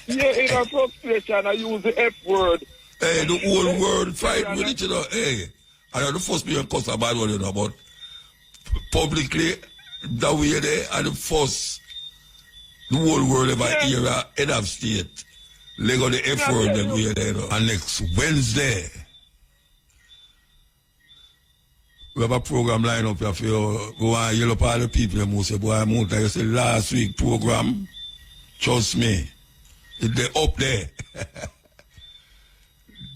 Yeah, in a frustration, I use the F word. Hey, the whole world fight with it, you know. Hey, I know the first million cuss a bad one, you know, but publicly, that way there, and the first, the whole world ever hear a head of state. Lego the F word that we there, you know. And next Wednesday, we have a program line up here for you. We want to yell up all the people who say, boy, I'm out there. You say, last week program, trust me, it's up there.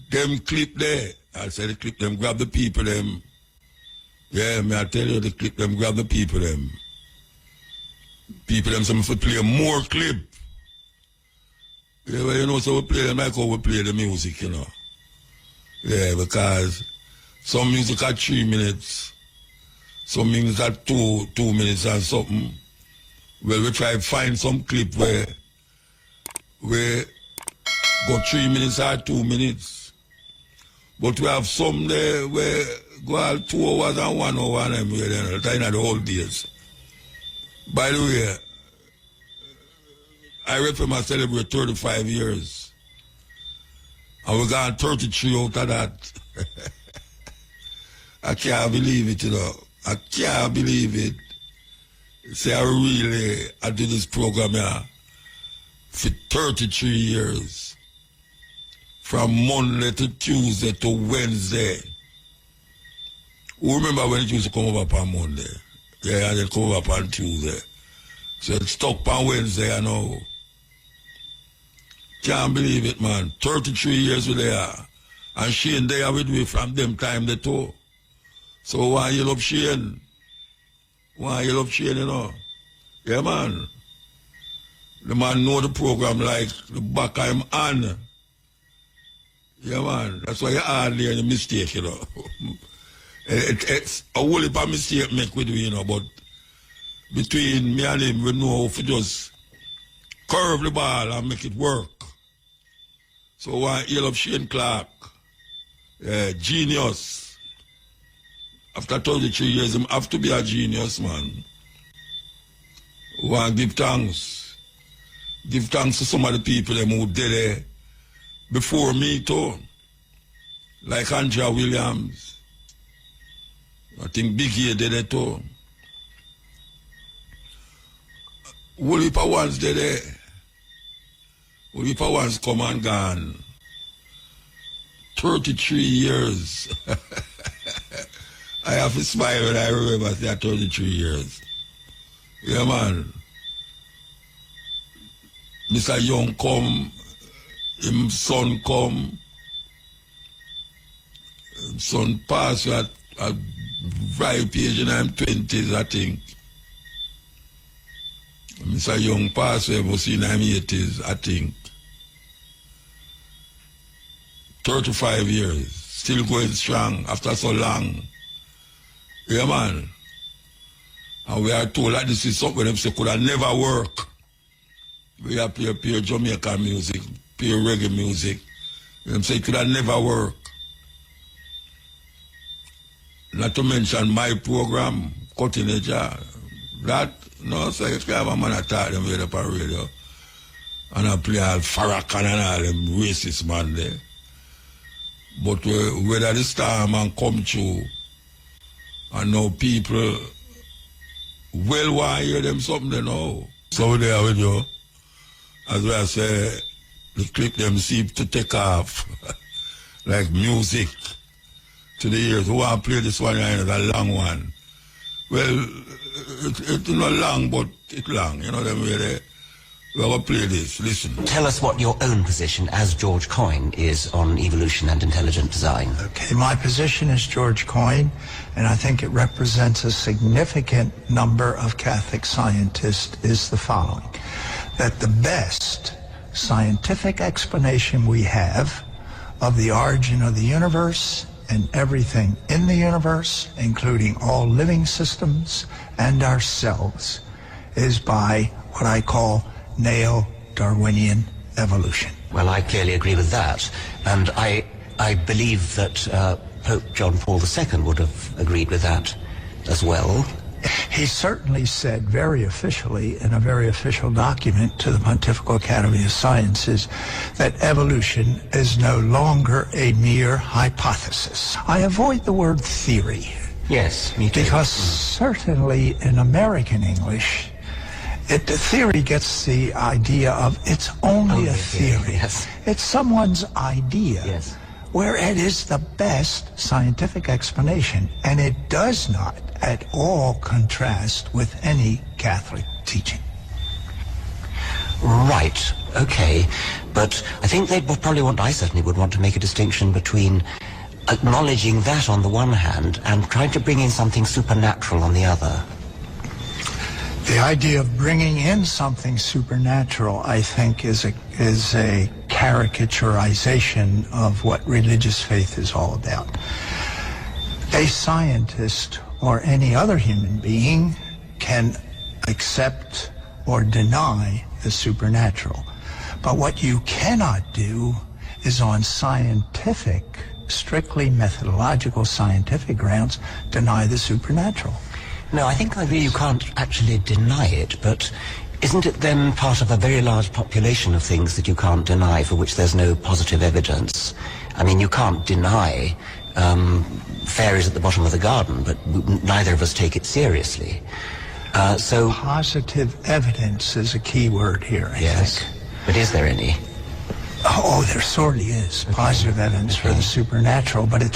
Them clip there. I said the clip them, grab the people them. Yeah, me I tell you the clip them, grab the people them. People them some to play more clip. Yeah, well, you know, so we play them like how we play the music, you know. Yeah, because some music at 3 minutes, some music at 2 minutes and something. Well, we try to find some clip where we go 3 minutes or 2 minutes. But we have some there where go out 2 hours and 1 hour and I'm here then, the whole days. By the way, I reckon I celebrate 35 years. And we got 33 out of that. I can't believe it, you know. I can't believe it. Say I did this program here for 33 years. From Monday to Tuesday to Wednesday. Who remember when it used to come up on Monday? Yeah, and it come up on Tuesday. So it's stuck on Wednesday, I know. Can't believe it, man. 33 years with there. And Shane there with me from them time they too. So why you love Shane? Why you love Shane, you know? Yeah, man. The man know the program like the back of him on. Yeah, man. That's why you hardly any mistake, you know. It's a whole heap of mistake make with you, you know, but between me and him, we know how to just curve the ball and make it work. So why you love Shane Clark? Genius. After 33 years, him have to be a genius, man. Want to give thanks. Give thanks to some of the people them who did it before me too. Like Andrea Williams. I think Biggie did it too. Whole heap of ones did it. Whole heap of ones come and gone. 33 years. I have to smile when I remember that 33 years. Yeah, man. Mr. Young come, him son come, him son passed at ripe age in his 20s, I think. Mr. Young passed away was in his 80s, I think. 35 years, still going strong after so long. Yeah, man. And we are told that this is something them say could have never work. We have pure Jamaican music, pure reggae music. Them say it could have never work. Not to mention my program, Cutting Edge. That, no, so you can have a man attack them with up on radio. And I play all Farrakhan and all them racist man there. But whether the star man come through, and now people well want to hear them something they know. So there with you, as well as say, the clip them seem to take off like music to the ears. Who want to play this one here, a long one? Well, it's not long, but it's long. You know them way there. We're going to play this. Listen. Tell us what your own position as George Coyne is on evolution and intelligent design. Okay, my position as George Coyne, and I think it represents a significant number of Catholic scientists, is the following. That the best scientific explanation we have of the origin of the universe and everything in the universe, including all living systems and ourselves, is by what I call neo-Darwinian evolution. Well, I clearly agree with that, and I believe that Pope John Paul II would have agreed with that as well. He certainly said very officially in a very official document to the Pontifical Academy of Sciences that evolution is no longer a mere hypothesis. I avoid the word theory. Yes, me too. Because certainly in American English, the theory gets the idea of it's only a theory. Yes. It's someone's idea. Yes. Where it is the best scientific explanation, and it does not at all contrast with any Catholic teaching. Right, okay. But I think I certainly would want to make a distinction between acknowledging that on the one hand and trying to bring in something supernatural on the other. The idea of bringing in something supernatural, I think, is a caricaturization of what religious faith is all about. A scientist or any other human being can accept or deny the supernatural. But what you cannot do is on scientific, strictly methodological scientific grounds, deny the supernatural. No, I think you can't actually deny it, but isn't it then part of a very large population of things that you can't deny, for which there's no positive evidence? I mean, you can't deny fairies at the bottom of the garden, but neither of us take it seriously. So positive evidence is a key word here, I think. But is there any? Oh, there certainly is positive evidence for the supernatural, but it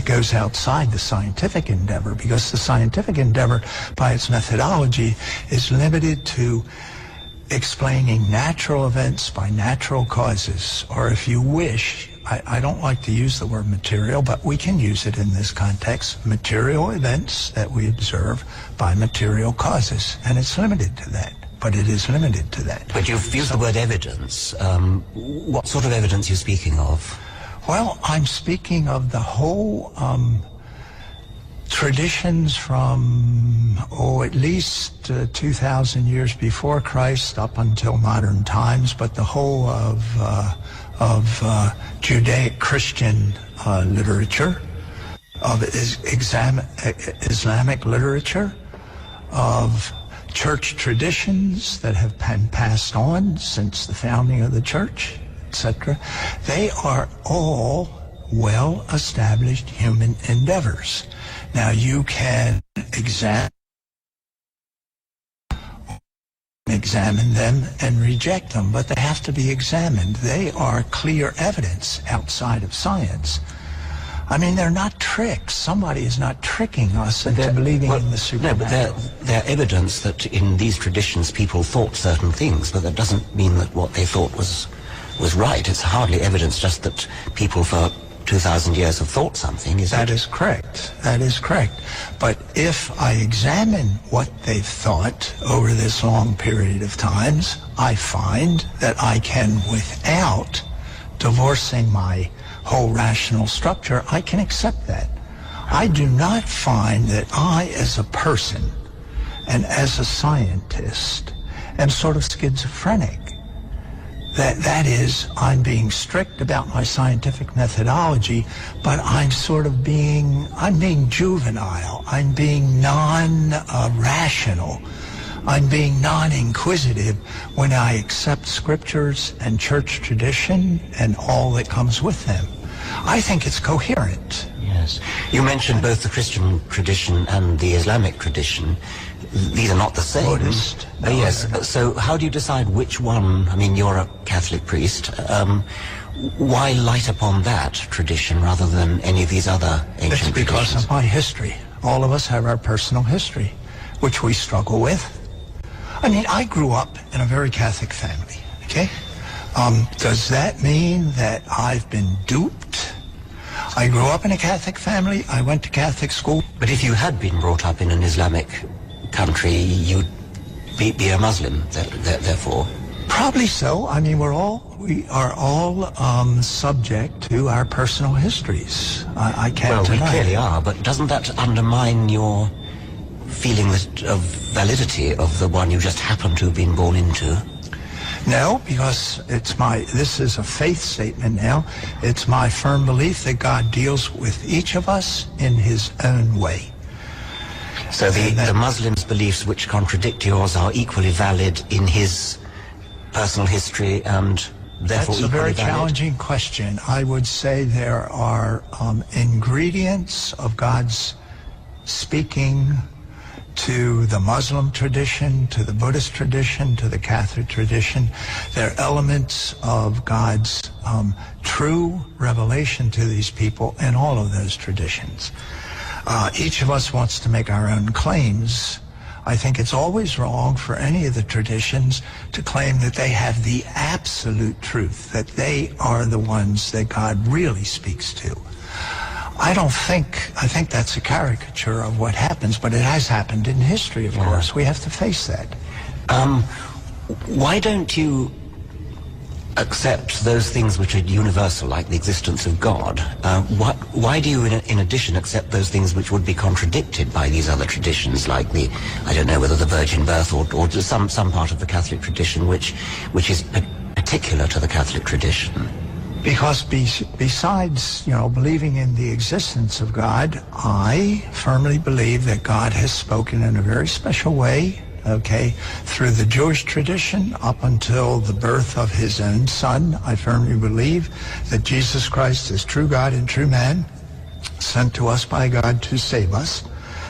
goes outside the scientific endeavor, because the scientific endeavor, by its methodology, is limited to explaining natural events by natural causes, or if you wish, I don't like to use the word material, but we can use it in this context, material events that we observe by material causes, and it's limited to that. But it is limited to that. But you've used the word evidence. What sort of evidence are you speaking of? Well, I'm speaking of the whole traditions from, at least 2,000 years before Christ up until modern times, but the whole of Judaic Christian literature, of Islamic literature, of church traditions that have been passed on since the founding of the church, etc. They are all well-established human endeavors. Now you can examine them and reject them, but they have to be examined. They are clear evidence outside of science. I mean, they're not tricks. Somebody is not tricking us into believing in the supernatural. No, but they're evidence that in these traditions people thought certain things, but that doesn't mean that what they thought was right. It's hardly evidence just that people for 2,000 years have thought something, is it? That is correct. That is correct. But if I examine what they've thought over this long period of times, I find that I can, without divorcing my whole rational structure, I can accept that. I do not find that I, as a person and as a scientist, am sort of schizophrenic. That is, I'm being strict about my scientific methodology, but I'm being juvenile. I'm being non-rational. I'm being non-inquisitive when I accept scriptures and church tradition and all that comes with them. I think it's coherent. Yes. You mentioned both the Christian tradition and the Islamic tradition. These are not the same. Buddhist. No, yes. So how do you decide which one? I mean, you're a Catholic priest. Why light upon that tradition rather than any of these other ancient traditions? It's because of my history. All of us have our personal history, which we struggle with. I mean, I grew up in a very Catholic family, okay? Does that mean that I've been duped? I grew up in a Catholic family. I went to Catholic school. But if you had been brought up in an Islamic country, you'd be a Muslim, therefore. Probably so. I mean, we are all subject to our personal histories. I can't deny. Well, we clearly are, but doesn't that undermine your feeling of validity of the one you just happen to have been born into? No, because this is a faith statement now. It's my firm belief that God deals with each of us in his own way. So the Muslim's beliefs which contradict yours are equally valid in his personal history and therefore That's a very challenging question. I would say there are ingredients of God's speaking to the Muslim tradition, to the Buddhist tradition, to the Catholic tradition. There are elements of God's true revelation to these people in all of those traditions. Each of us wants to make our own claims. I think it's always wrong for any of the traditions to claim that they have the absolute truth, that they are the ones that God really speaks to. I think that's a caricature of what happens, but it has happened in history, of course. We have to face that. Why don't you accept those things which are universal, like the existence of God? Why do you, in addition, accept those things which would be contradicted by these other traditions, like the, I don't know whether the virgin birth or some part of the Catholic tradition which is particular to the Catholic tradition? Because besides, believing in the existence of God, I firmly believe that God has spoken in a very special way, through the Jewish tradition up until the birth of his own son. I firmly believe that Jesus Christ is true God and true man, sent to us by God to save us.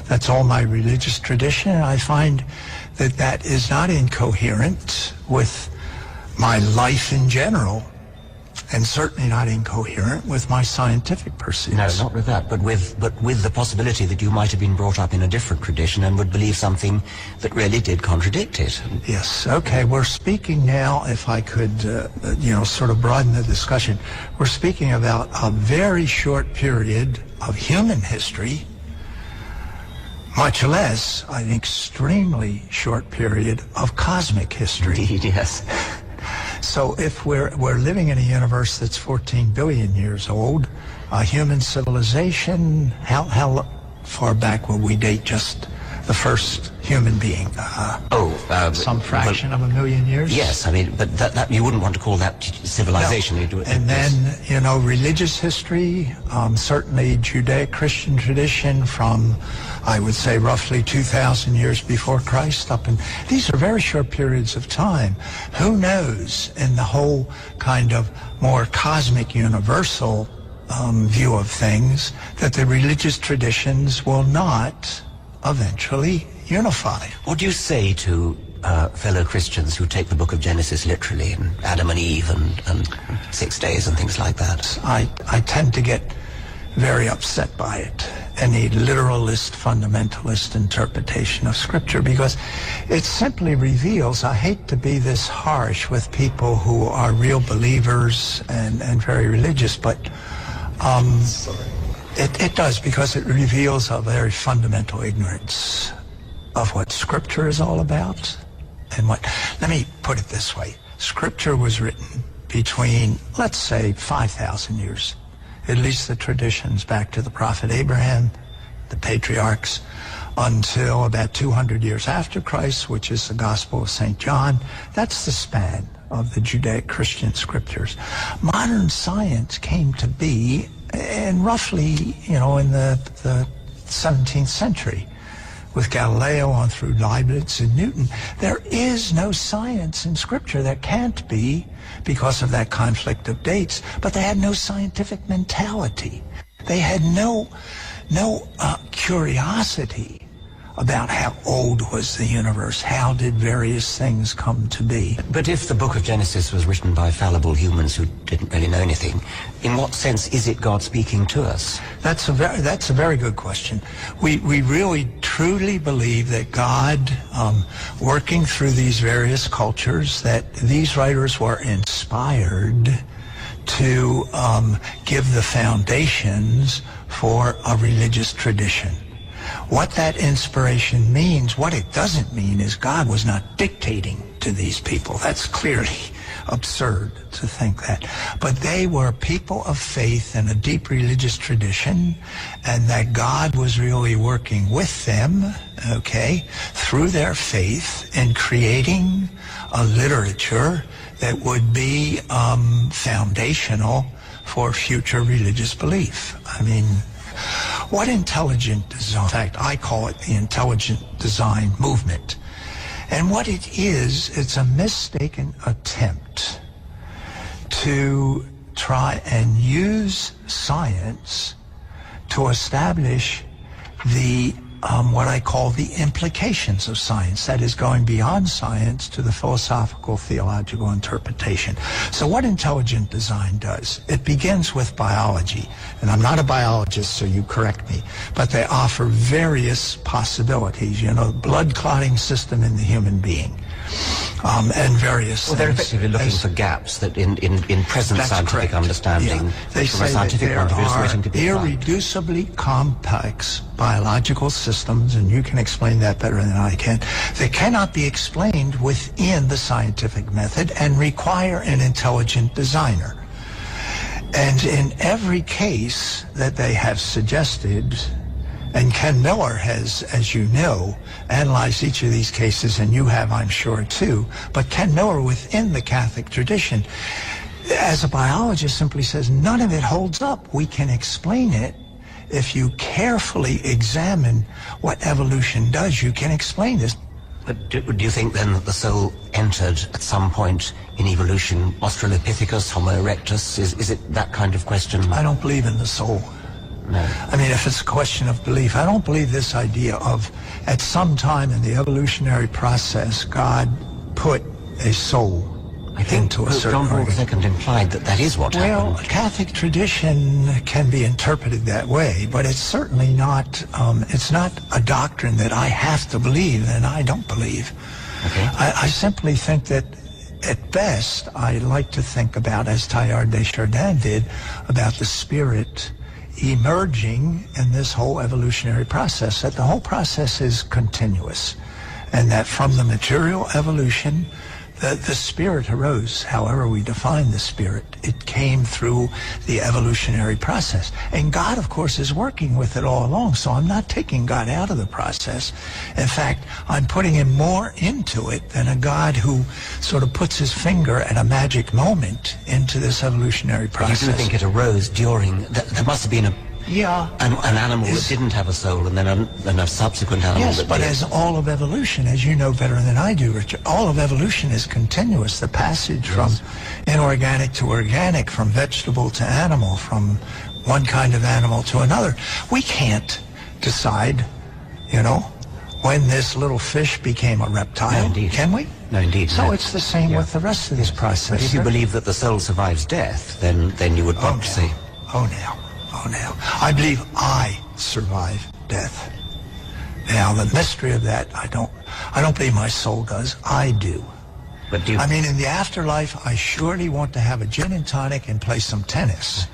That's all my religious tradition, and I find that that is not incoherent with my life in general, and certainly not incoherent with my scientific pursuits. No, not with that, but with the possibility that you might have been brought up in a different tradition and would believe something that really did contradict it. Yes, okay, we're speaking now, if I could, sort of broaden the discussion, we're speaking about a very short period of human history, much less an extremely short period of cosmic history. Indeed, yes. So if we're living in a universe that's 14 billion years old, human civilization, how far back will we date just the first human being? Some fraction of a million years? Yes, I mean, but that you wouldn't want to call that civilization. No. And then, religious history, certainly Judeo-Christian tradition from, I would say, roughly 2,000 years before Christ up, and these are very short periods of time. Who knows, in the whole kind of more cosmic universal view of things, that the religious traditions will not eventually unify. What do you say to fellow Christians who take the book of Genesis literally, and Adam and Eve and 6 days and things like that? I tend to get very upset by it, any literalist, fundamentalist interpretation of Scripture, because it simply reveals, I hate to be this harsh with people who are real believers and very religious, but it does, because it reveals a very fundamental ignorance of what Scripture is all about. And let me put it this way. Scripture was written between, let's say, 5,000 years, at least the traditions back to the prophet Abraham, the patriarchs, until about 200 years after Christ, which is the Gospel of St. John. That's the span of the Judeo-Christian scriptures. Modern science came to be in roughly, in the 17th century, with Galileo on through Leibniz and Newton. There is no science in Scripture. There can't be, because of that conflict of dates, but they had no scientific mentality. They had no curiosity about how old was the universe, how did various things come to be. But if the book of Genesis was written by fallible humans who didn't really know anything, in what sense is it God speaking to us? That's a very good question. We really truly believe that God, working through these various cultures, that these writers were inspired to give the foundations for a religious tradition. What that inspiration means, what it doesn't mean, is God was not dictating to these people. That's clearly absurd to think that. But they were people of faith and a deep religious tradition, and that God was really working with them, through their faith in creating a literature that would be foundational for future religious belief. I mean, What intelligent design? In fact, I call it the intelligent design movement. And what it is, it's a mistaken attempt to try and use science to establish the what I call the implications of science, that is going beyond science to the philosophical, theological interpretation. So what intelligent design does, it begins with biology. And I'm not a biologist, so you correct me, but they offer various possibilities, you know, blood clotting system in the human being. And various things. They're effectively looking for gaps that in present scientific understanding, they from a scientific point of view, is waiting to be irreducibly complex biological systems, and you can explain that better than I can. They cannot be explained within the scientific method and require an intelligent designer. And in every case that they have suggested, and Ken Miller has, as you know, analyzed each of these cases, and you have, I'm sure, too. But Ken Miller, within the Catholic tradition, as a biologist, simply says, none of it holds up. We can explain it. If you carefully examine what evolution does, you can explain this. But do you think then that the soul entered at some point in evolution, Australopithecus, Homo erectus? Is it that kind of question? I don't believe in the soul. No. I mean, if it's a question of belief, I don't believe this idea of, at some time in the evolutionary process, God put a soul into a certain John Paul II implied that that is what happened. Well, Catholic tradition can be interpreted that way, but it's certainly not, it's not a doctrine that I have to believe and I don't believe. Okay. I simply think that, at best, I like to think about, as Teilhard de Chardin did, about the spirit emerging in this whole evolutionary process, that the whole process is continuous, and that from the material evolution, the spirit arose, however we define the spirit. It came through the evolutionary process. And God, of course, is working with it all along, so I'm not taking God out of the process. In fact, I'm putting him more into it than a God who sort of puts his finger at a magic moment into this evolutionary process. You do think it arose during, there must have been an animal that didn't have a soul, and then a subsequent animal that did. Yes, but as all of evolution, as you know better than I do, Richard, all of evolution is continuous. The passage from inorganic to organic, from vegetable to animal, from one kind of animal to another. We can't decide, you know, when this little fish became a reptile. No, indeed. Can we? No, indeed. So it's the same with the rest of this process. But if you believe that the soul survives death, then you would want to say... Oh, now. I believe I survive death. Now, the mystery of that, I don't believe my soul does. I do. But do you... I mean, in the afterlife, I surely want to have a gin and tonic and play some tennis.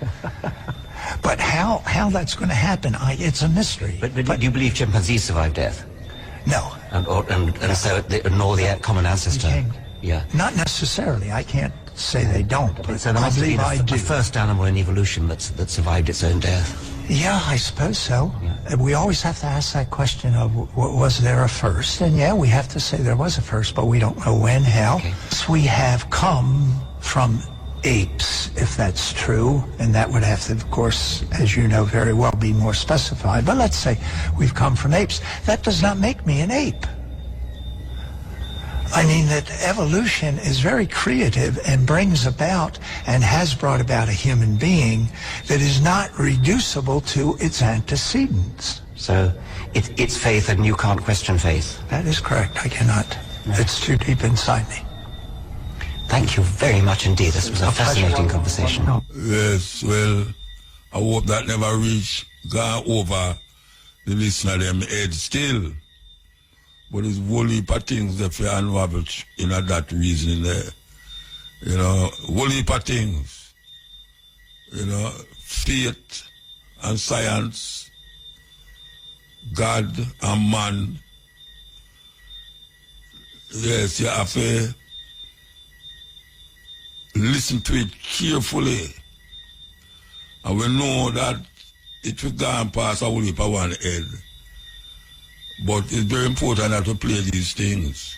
But how that's going to happen, it's a mystery. But do you believe chimpanzees survive death? No. And so, nor the common ancestor? Not necessarily. I can't say they don't, but so there I must believe have been I do. The first animal in evolution that survived its own death. Yeah, I suppose so. Yeah. We always have to ask that question of, was there a first? And yeah, we have to say there was a first, but we don't know when, how. Okay. So we have come from apes, if that's true, and that would have to, of course, as you know very well, be more specified. But let's say we've come from apes. That does not make me an ape. I mean that evolution is very creative and brings about and has brought about a human being that is not reducible to its antecedents. So it's faith and you can't question faith. That is correct. I cannot. No. It's too deep inside me. Thank you very much indeed. This was a fascinating conversation. Yes, well, I hope that never gone over the listener them head still. But it's whole heap of things that you unravel in that reasoning there. You know, whole heap of things. You know, faith and science, God and man. Yes, you have to listen to it carefully. And we know that it will go and pass a whole heap of one head. But it's very important that we play these things.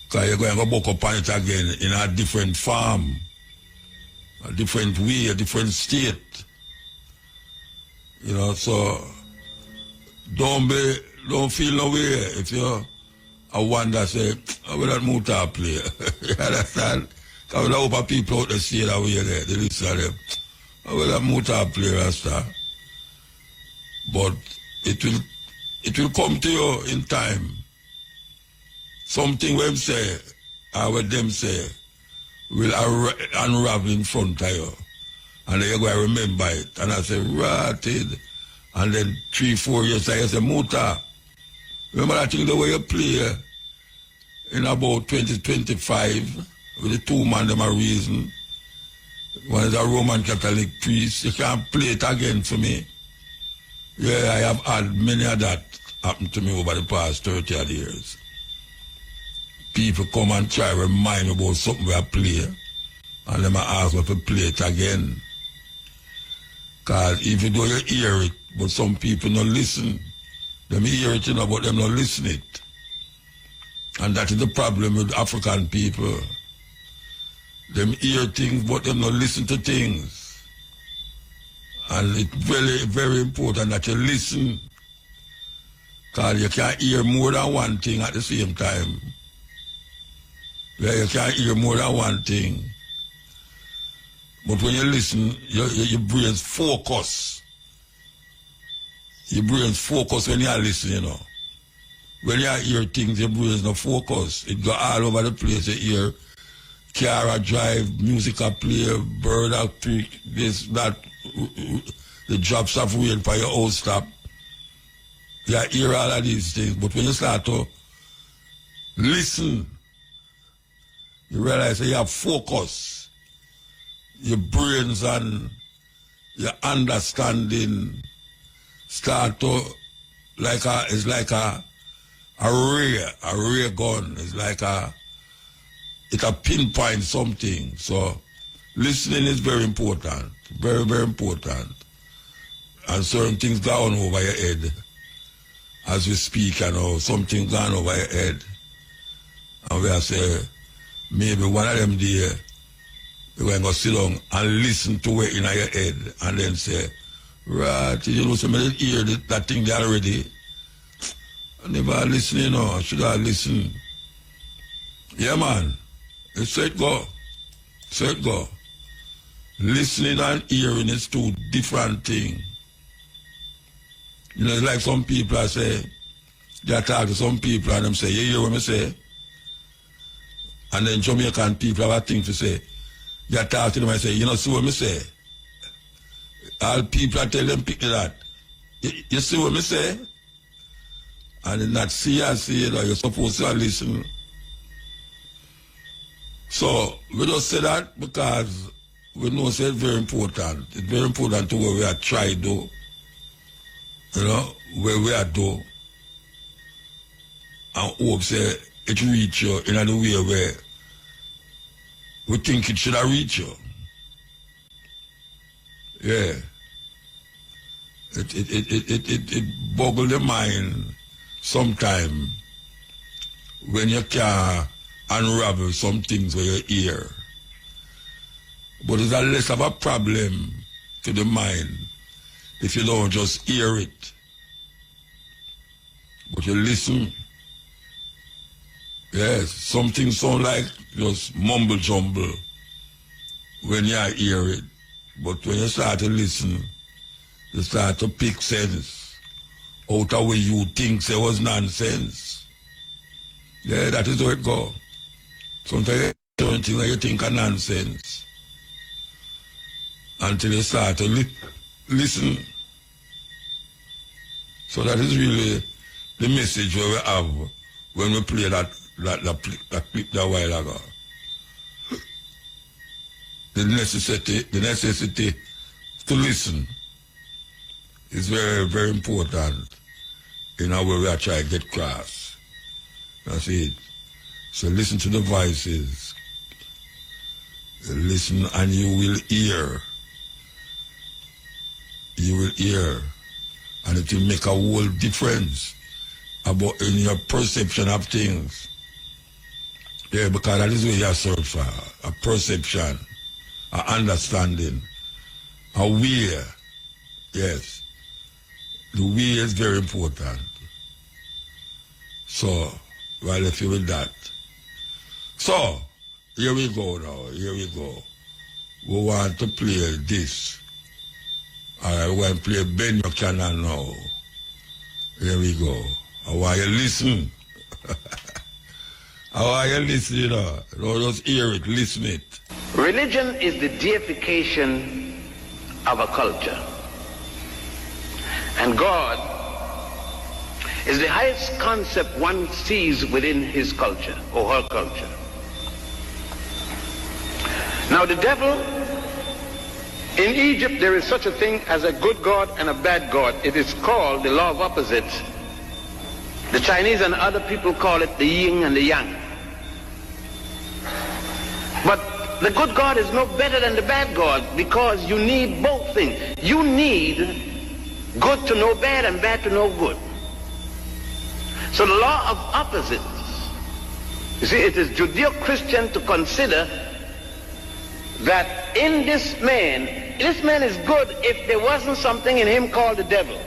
Because you're going to go back up on it again in a different form, a different way, a different state. You know, so don't feel no way if you're a one that say, I will not Muta play. You understand? Because we don't hope people out there see that way there, they listen to them. I will not Muta play, Rasta. But it will come to you in time. Something when say, or what them say, will unravel in front of you. And then you're going to remember it. And I say, rotted. And then 3-4 years later, I say, Muta, remember that thing the way you play in about 2025 with the two man them a reason. One is a Roman Catholic priest. You can't play it again for me. Yeah, I have had many of that happen to me over the past 30 odd years. People come and try to remind me about something we are playing. And then I ask me to play it again. Because even though you hear it, but some people don't listen. Them hear it, you know, but them don't listen it. And that is the problem with African people. Them hear things, but them don't listen to things. And it's very, very important that you listen. Because you can't hear more than one thing at the same time. Yeah, you can't hear more than one thing. But when you listen, your brain's focus. Your brain's focus when you listen, you know. When you hear things, your brain's not focus. It go all over the place. You hear car drive, music play, bird tweak, this, that. The drops of rain for your house stop. You hear all of these things. But when you start to listen, you realize that you have focus. Your brains and your understanding start to it's like a ray gun. It's like it a pinpoint something. So listening is very important. Very, very important. And certain things go on over your head as we speak, you know, something gone over your head. And we say, maybe one of them day you're going to sit down and listen to it in your head and then say, right, you know, somebody hear that thing there already. I never listen, you know, I should have listened. Yeah, man. It's so it go. So it go. Listening and hearing is two different things. You know, it's like some people I say, they talk to some people and them say, you hear what I say? And then Jamaican people have a thing to say. You talk to them and say, you know, see what I say? All people I tell them pick that. You see what I say? And then not see and see it, or you're supposed to listen. So we don't say that because we know it's very important. It's very important to where we are trying to do. You know, where we are do. And hope say it reach you in a way where we think it should have reached you. Yeah. It boggles the mind sometime when you can unravel some things where you hear. But it's a less of a problem to the mind if you don't just hear it. But you listen. Yes, something sound like just mumble jumble when you hear it. But when you start to listen, you start to pick sense out of where you think there was nonsense. Yeah, that is how it goes. Sometimes you don't think that you think are nonsense until you start to listen. So that is really the message where we have when we play that clip that while ago. The necessity to listen is very, very important in how we are trying to get across. That's it. So listen to the voices. Listen and you will hear. You will hear. And it will make a whole difference about in your perception of things. Yeah, because that is what you search for. A perception, a understanding, a way. Yes. The we is very important. So, well, if you with that. So, here we go now, here we go. We want to play this. Alright, we want to play Ben Buchanan now. Here we go. I want you to listen. I want you to listen, you know. Don't just hear it, listen it. Religion is the deification of a culture. And God is the highest concept one sees within his culture or her culture. Now the devil, in Egypt there is such a thing as a good God and a bad God. It is called the law of opposites. The Chinese and other people call it the yin and the yang. But the good God is no better than the bad God because you need both things. You need good to know bad and bad to know good. So the law of opposites, you see, it is Judeo-Christian to consider that in this man is good if there wasn't something in him called the devil.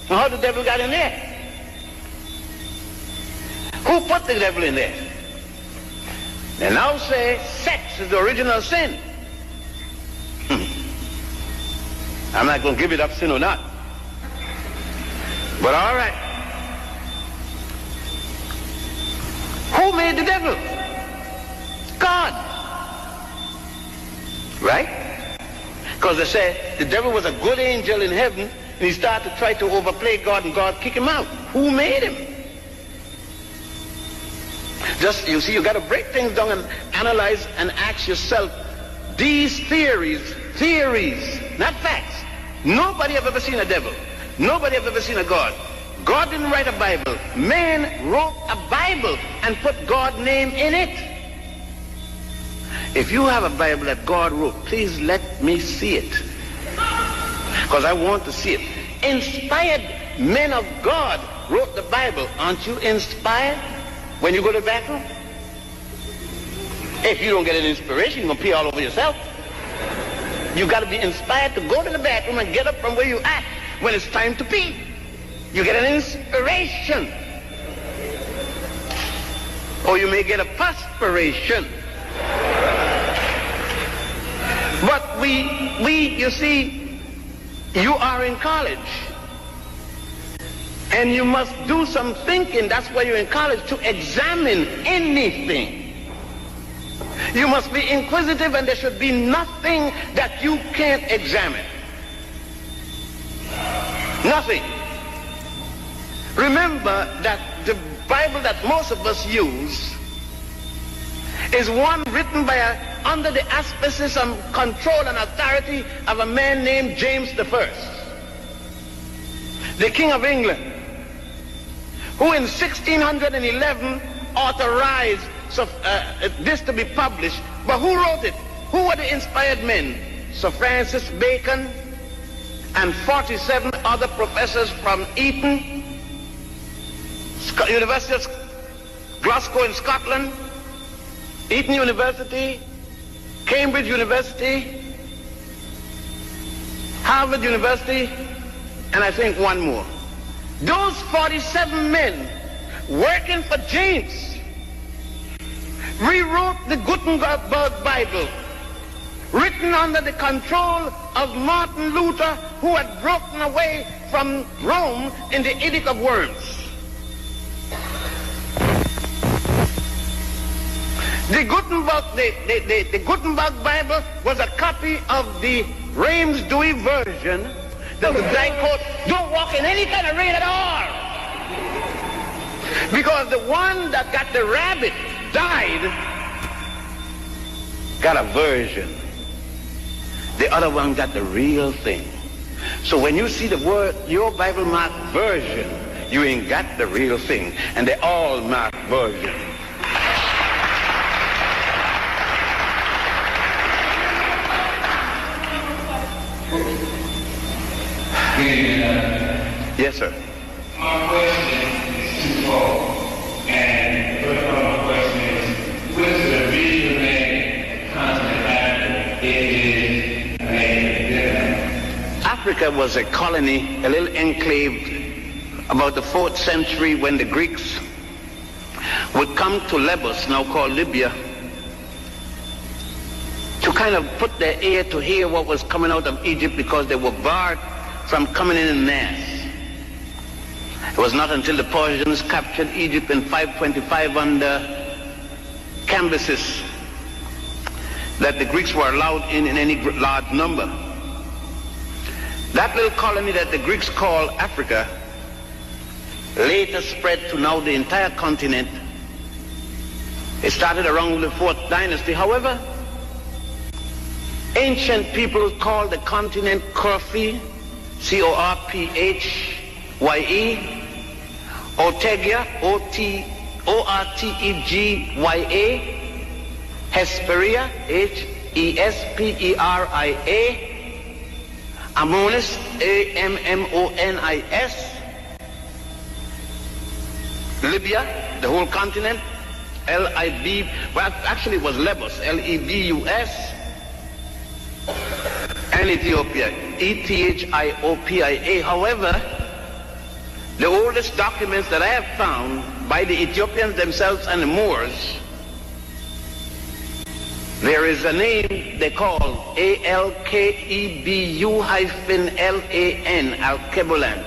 Now how the devil got in there? Who put the devil in there? They now say sex is the original sin. I'm not going to give it up, sin or not. But all right. Who made the devil? God. Right? Because they say the devil was a good angel in heaven and he started to try to overplay God and God kicked him out. Who made him? Just, you see, you got to break things down and analyze and ask yourself, these theories, not facts. Nobody have ever seen a devil. Nobody have ever seen a God. God didn't write a Bible. Man wrote a Bible and put God's name in it. If you have a Bible that God wrote, please let me see it. Because I want to see it. Inspired men of God wrote the Bible. Aren't you inspired when you go to the bathroom? If you don't get an inspiration, you're going to pee all over yourself. You got to be inspired to go to the bathroom and get up from where you at when it's time to pee. You get an inspiration. Or you may get a perspiration. But you see, you are in college. And you must do some thinking. That's why you're in college, to examine anything. You must be inquisitive, and there should be nothing that you can't examine. Nothing. Remember that the Bible that most of us use is one written by under the auspices and control and authority of a man named James I, the King of England, who in 1611 authorized this to be published. But who wrote it? Who were the inspired men? Sir Francis Bacon and 47 other professors from Eton, University of Glasgow in Scotland, Eton University, Cambridge University, Harvard University, and I think one more. Those 47 men working for James rewrote the Gutenberg Bible, written under the control of Martin Luther, who had broken away from Rome in the Edict of Worms. The Gutenberg Bible was a copy of the Reims-Dewey version that was like, quote, don't walk in any kind of rain at all. Because the one that got the rabbit died, got a version. The other one got the real thing. So when you see the word, your Bible marked version, you ain't got the real thing. And they all marked version. Yes, sir. My question is twofold. And the first part of my question is, what is the reason that content after it is a different? Africa was a colony, a little enclave, about the 4th century, when the Greeks would come to Lesbos, now called Libya, to kind of put their ear to hear what was coming out of Egypt, because they were barred from coming in mass. It was not until the Persians captured Egypt in 525 under Cambyses that the Greeks were allowed in any large number. That little colony that the Greeks call Africa later spread to now the entire continent. It started around the 4th dynasty. However, ancient people called the continent Corphy, C-O-R-P-H-Y-E, Ortegia, O-R-T-E-G-Y-A, Hesperia, H-E-S-P-E-R-I-A, Ammonis, A-M-M-O-N-I-S, Libya, the whole continent, L-I-B, well, actually it was Lesbos, L-E-B-U-S, and Ethiopia, E-T-H-I-O-P-I-A. However, the oldest documents that I have found by the Ethiopians themselves and the Moors, there is a name they call A-L-K-E-B-U-L-A-N, Alkebulan.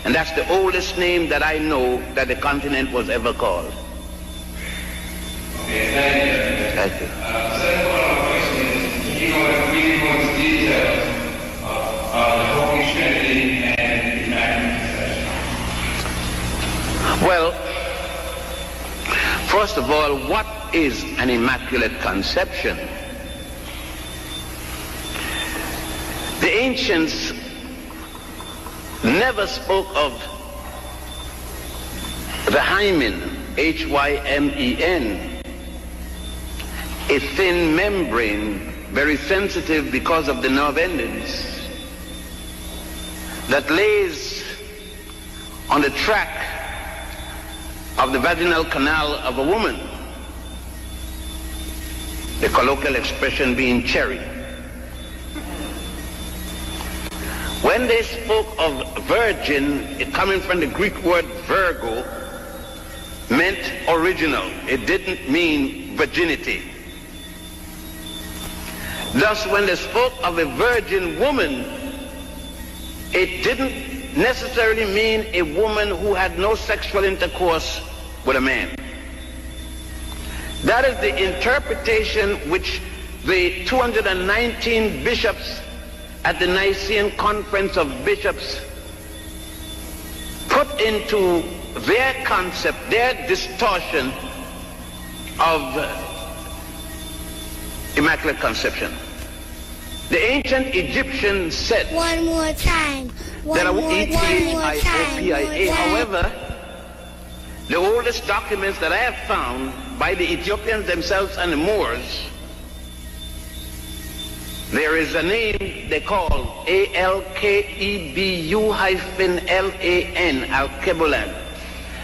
And that's the oldest name that I know that the continent was ever called. Okay, thank you. Thank you. Second follow-up question is, you know, if we go into details of the Holy Trinity and the Immaculate Conception. Well, first of all, what is an Immaculate Conception? The ancients never spoke of the hymen, H-Y-M-E-N, a thin membrane, very sensitive because of the nerve endings, that lays on the track of the vaginal canal of a woman, the colloquial expression being cherry. When they spoke of virgin, it coming from the Greek word virgo, meant original. It didn't mean virginity. Thus, when they spoke of a virgin woman, it didn't necessarily mean a woman who had no sexual intercourse with a man. That is the interpretation which the 219 bishops at the Nicene Conference of Bishops put into their concept, their distortion of Immaculate Conception. The ancient Egyptians said one more time. E-T-H-I-O-P-I-A. However, the oldest documents that I have found by the Ethiopians themselves and the Moors, there is a name they call A-L-K-E-B-U-L-A-N, Alkebulan.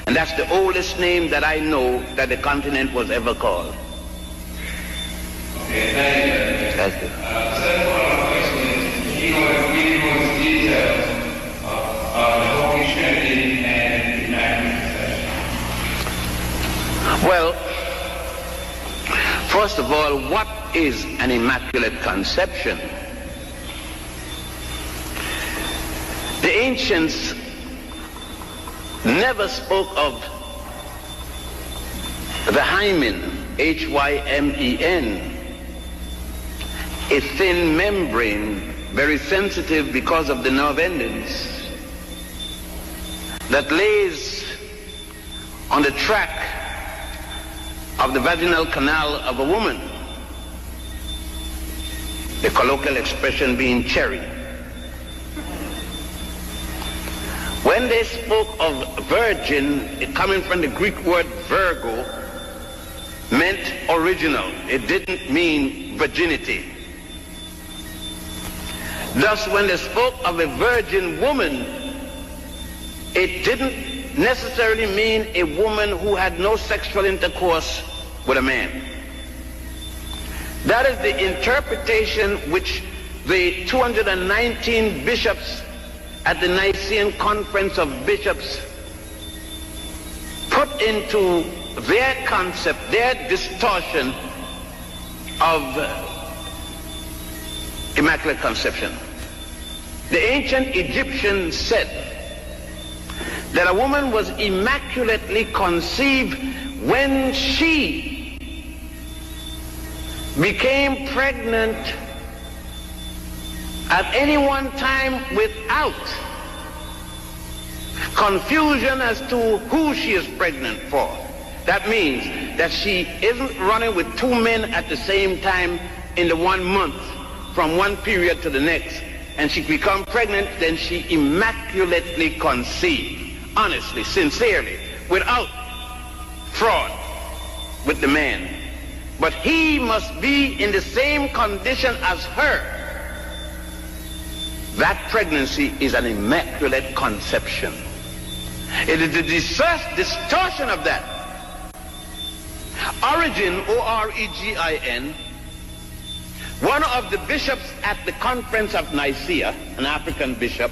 And that's the oldest name that I know that the continent was ever called. Okay, thank you. Thank you. Second follow-up question is, you know, if we go into details of the Holy Trinity and the Immaculate Conception. Well, first of all, what is an Immaculate Conception? The ancients never spoke of the hymen, H-Y-M-E-N, a thin membrane, very sensitive because of the nerve endings, that lays on the track of the vaginal canal of a woman, the colloquial expression being cherry. When they spoke of virgin, it coming from the Greek word virgo, meant original. It didn't mean virginity. Thus, when they spoke of a virgin woman, it didn't necessarily mean a woman who had no sexual intercourse with a man. That is the interpretation which the 219 bishops at the Nicene Conference of Bishops put into their concept, their distortion of Immaculate Conception. The ancient Egyptians said that a woman was immaculately conceived when she became pregnant at any one time without confusion as to who she is pregnant for. That means that she isn't running with two men at the same time in the 1 month from one period to the next, and she become pregnant, then she immaculately conceived, honestly, sincerely, without fraud with the man. But he must be in the same condition as her. That pregnancy is an immaculate conception. It is the distortion of that. Origin, O-R-E-G-I-N, one of the bishops at the Conference of Nicaea, an African bishop,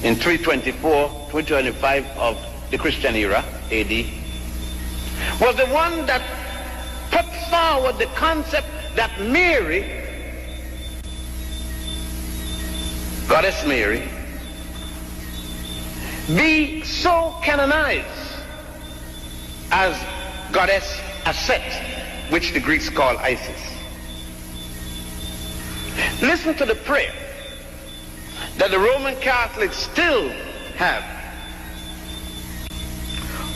in 325 of the Christian era, AD, was the one that put forward the concept that Mary, Goddess Mary, be so canonized as Goddess Aset, which the Greeks call Isis. Listen to the prayer that the Roman Catholics still have.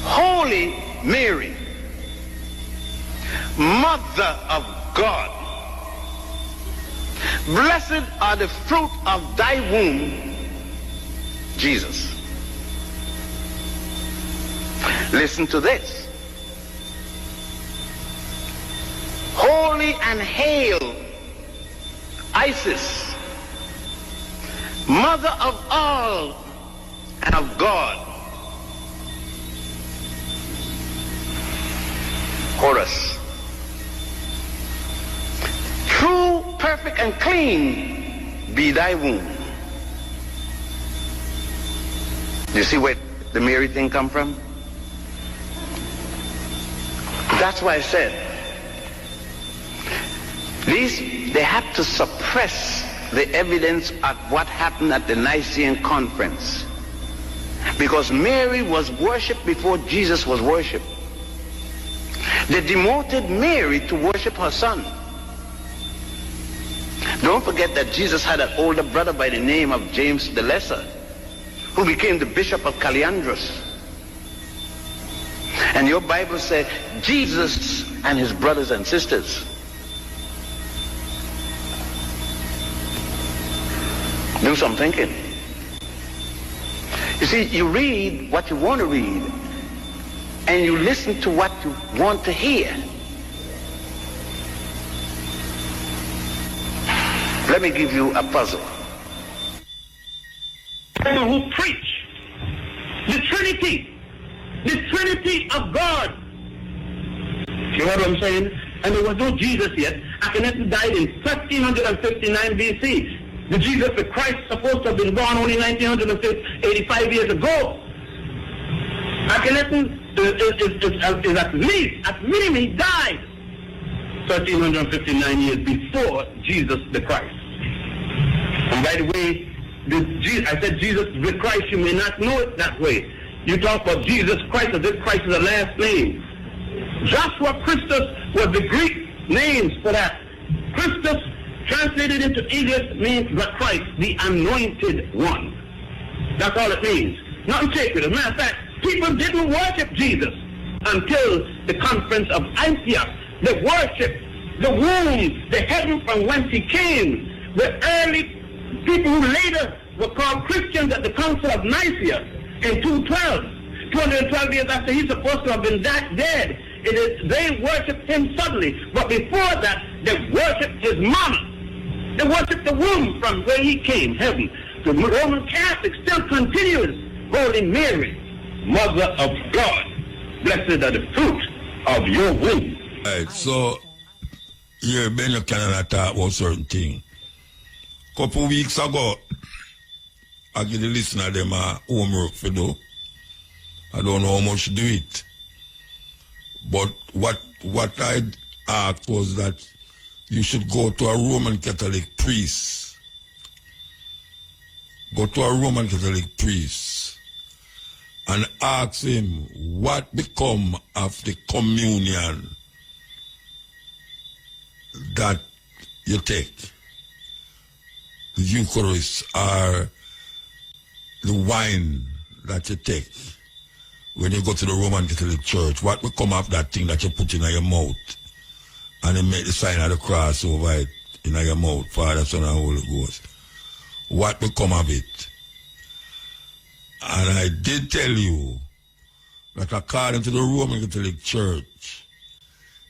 Holy Mary, Mother of God, blessed are the fruit of thy womb, Jesus. Listen to this. Holy and hail Isis, Mother of all and of God. Horus. True, perfect, and clean be thy womb. You see where the Mary thing come from? That's why I said, they have to suppress the evidence of what happened at the Nicene Conference. Because Mary was worshipped before Jesus was worshipped. They demoted Mary to worship her son. Don't forget that Jesus had an older brother by the name of James the Lesser, who became the bishop of Caliandros. And your Bible said Jesus and his brothers and sisters. Do some thinking. You see, you read what you want to read, and you listen to what you want to hear. Let me give you a puzzle. Who preach the Trinity of God. You know what I'm saying? And there was no Jesus yet. Akhenaten died in 1359 BC. The Jesus the Christ supposed to have been born only 1985 years ago. Akhenaten is at minimum he died 1359 years before Jesus the Christ. And by the way, I said Jesus the Christ, you may not know it that way. You talk about Jesus Christ, as if Christ is a last name. Joshua Christus was the Greek names for that. Christus, translated into English, means the Christ, the anointed one. That's all it means. Nothing sacred. As a matter of fact, people didn't worship Jesus until the Conference of Antioch. They worshipped the womb, the heaven from whence he came. The early people who later were called Christians at the Council of Nicaea in 212 years after he's supposed to have been that dead. They worshipped him suddenly. But before that, they worshipped his mama. They worshipped the womb from where he came, heaven. The Roman Catholic still continues. Holy Mary, Mother of God, blessed are the fruit of your womb. Right, so, yeah, Ben, you cannot talk about certain things. Couple weeks ago, I give the listener them homework for do. I don't know how much to do it. But what I asked was that you should go to a Roman Catholic priest. Go to a Roman Catholic priest and ask him what become of the communion that you take. The Eucharist or the wine that you take when you go to the Roman Catholic Church. What become of that thing that you put in your mouth and you make the sign of the cross over it in your mouth, Father, Son, and Holy Ghost? What become of it? And I did tell you that according to the Roman Catholic Church,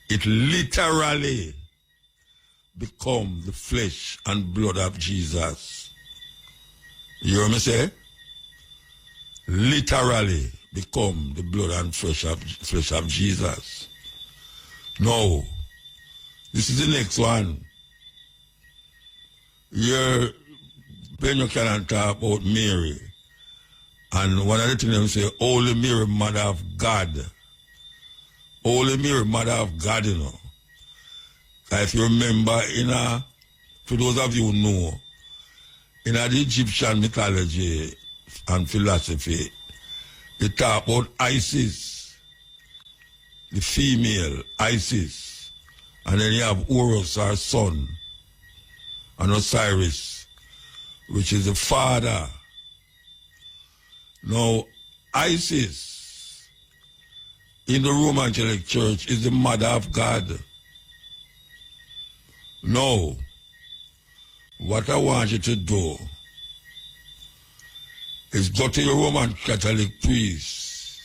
it literally become the flesh and blood of Jesus. You hear me say? Literally become the blood and flesh of Jesus. No. This is the next one. Here, when you can talk about Mary, and one of the things they say, Holy Mary, Mother of God. Holy Mary, Mother of God, you know. If you remember, for those of you who know, in the Egyptian mythology and philosophy, they talk about Isis, the female Isis, and then you have Horus, our son, and Osiris, which is the father. Now, Isis in the Roman Catholic Church is the mother of God. No. What I want you to do is go to your Roman Catholic priest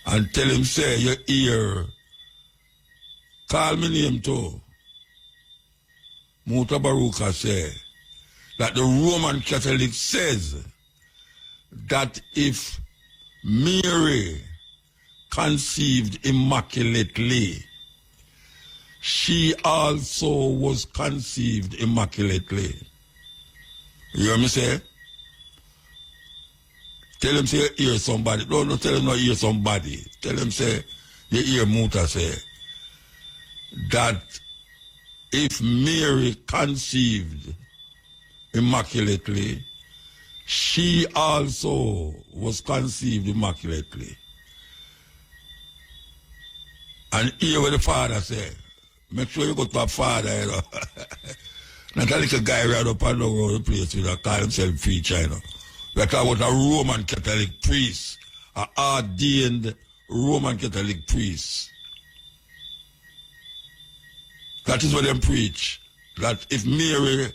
and tell him, say, you hear, call me name too. Mutabaruka say that the Roman Catholic says that if Mary conceived immaculately, she also was conceived immaculately. You hear me say? Tell him say you hear somebody. Don't tell him not hear somebody. Tell him say you hear Muta say that if Mary conceived immaculately, she also was conceived immaculately. And hear what the father say. Make sure you go to a father, you know. Not a little guy right up and down the place with a call himself preacher, you know. We're talking about a Roman Catholic priest, an ordained Roman Catholic priest. That is what they preach. That if Mary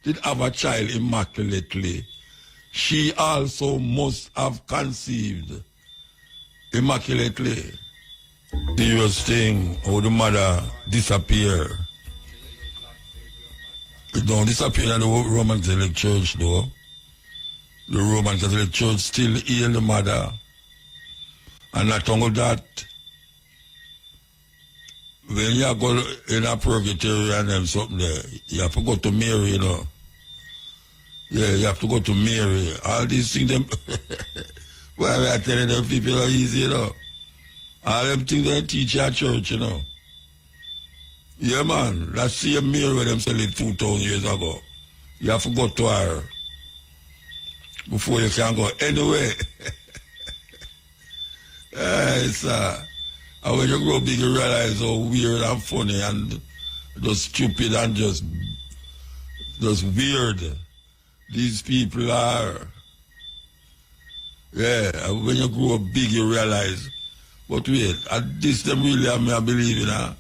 did have a child immaculately, she also must have conceived immaculately. Serious thing, how the mother disappear. It don't disappear in the Roman Catholic Church though. The Roman Catholic Church still heal the mother. And not only that, when you go in a purgatory and them something there, you have to go to Mary, you know. Yeah, you have to go to Mary. All these things, them, well, I telling them people are easy, you know. All them things they teach at church, you know. Yeah, man, that same Mary where them sell it 2,000 years ago. You have to go to her before you can go anywhere. And when you grow big, you realize how weird and funny and just stupid and just weird these people are. Yeah, and when you grow big, you realize, but wait, at this them really have me believe in her.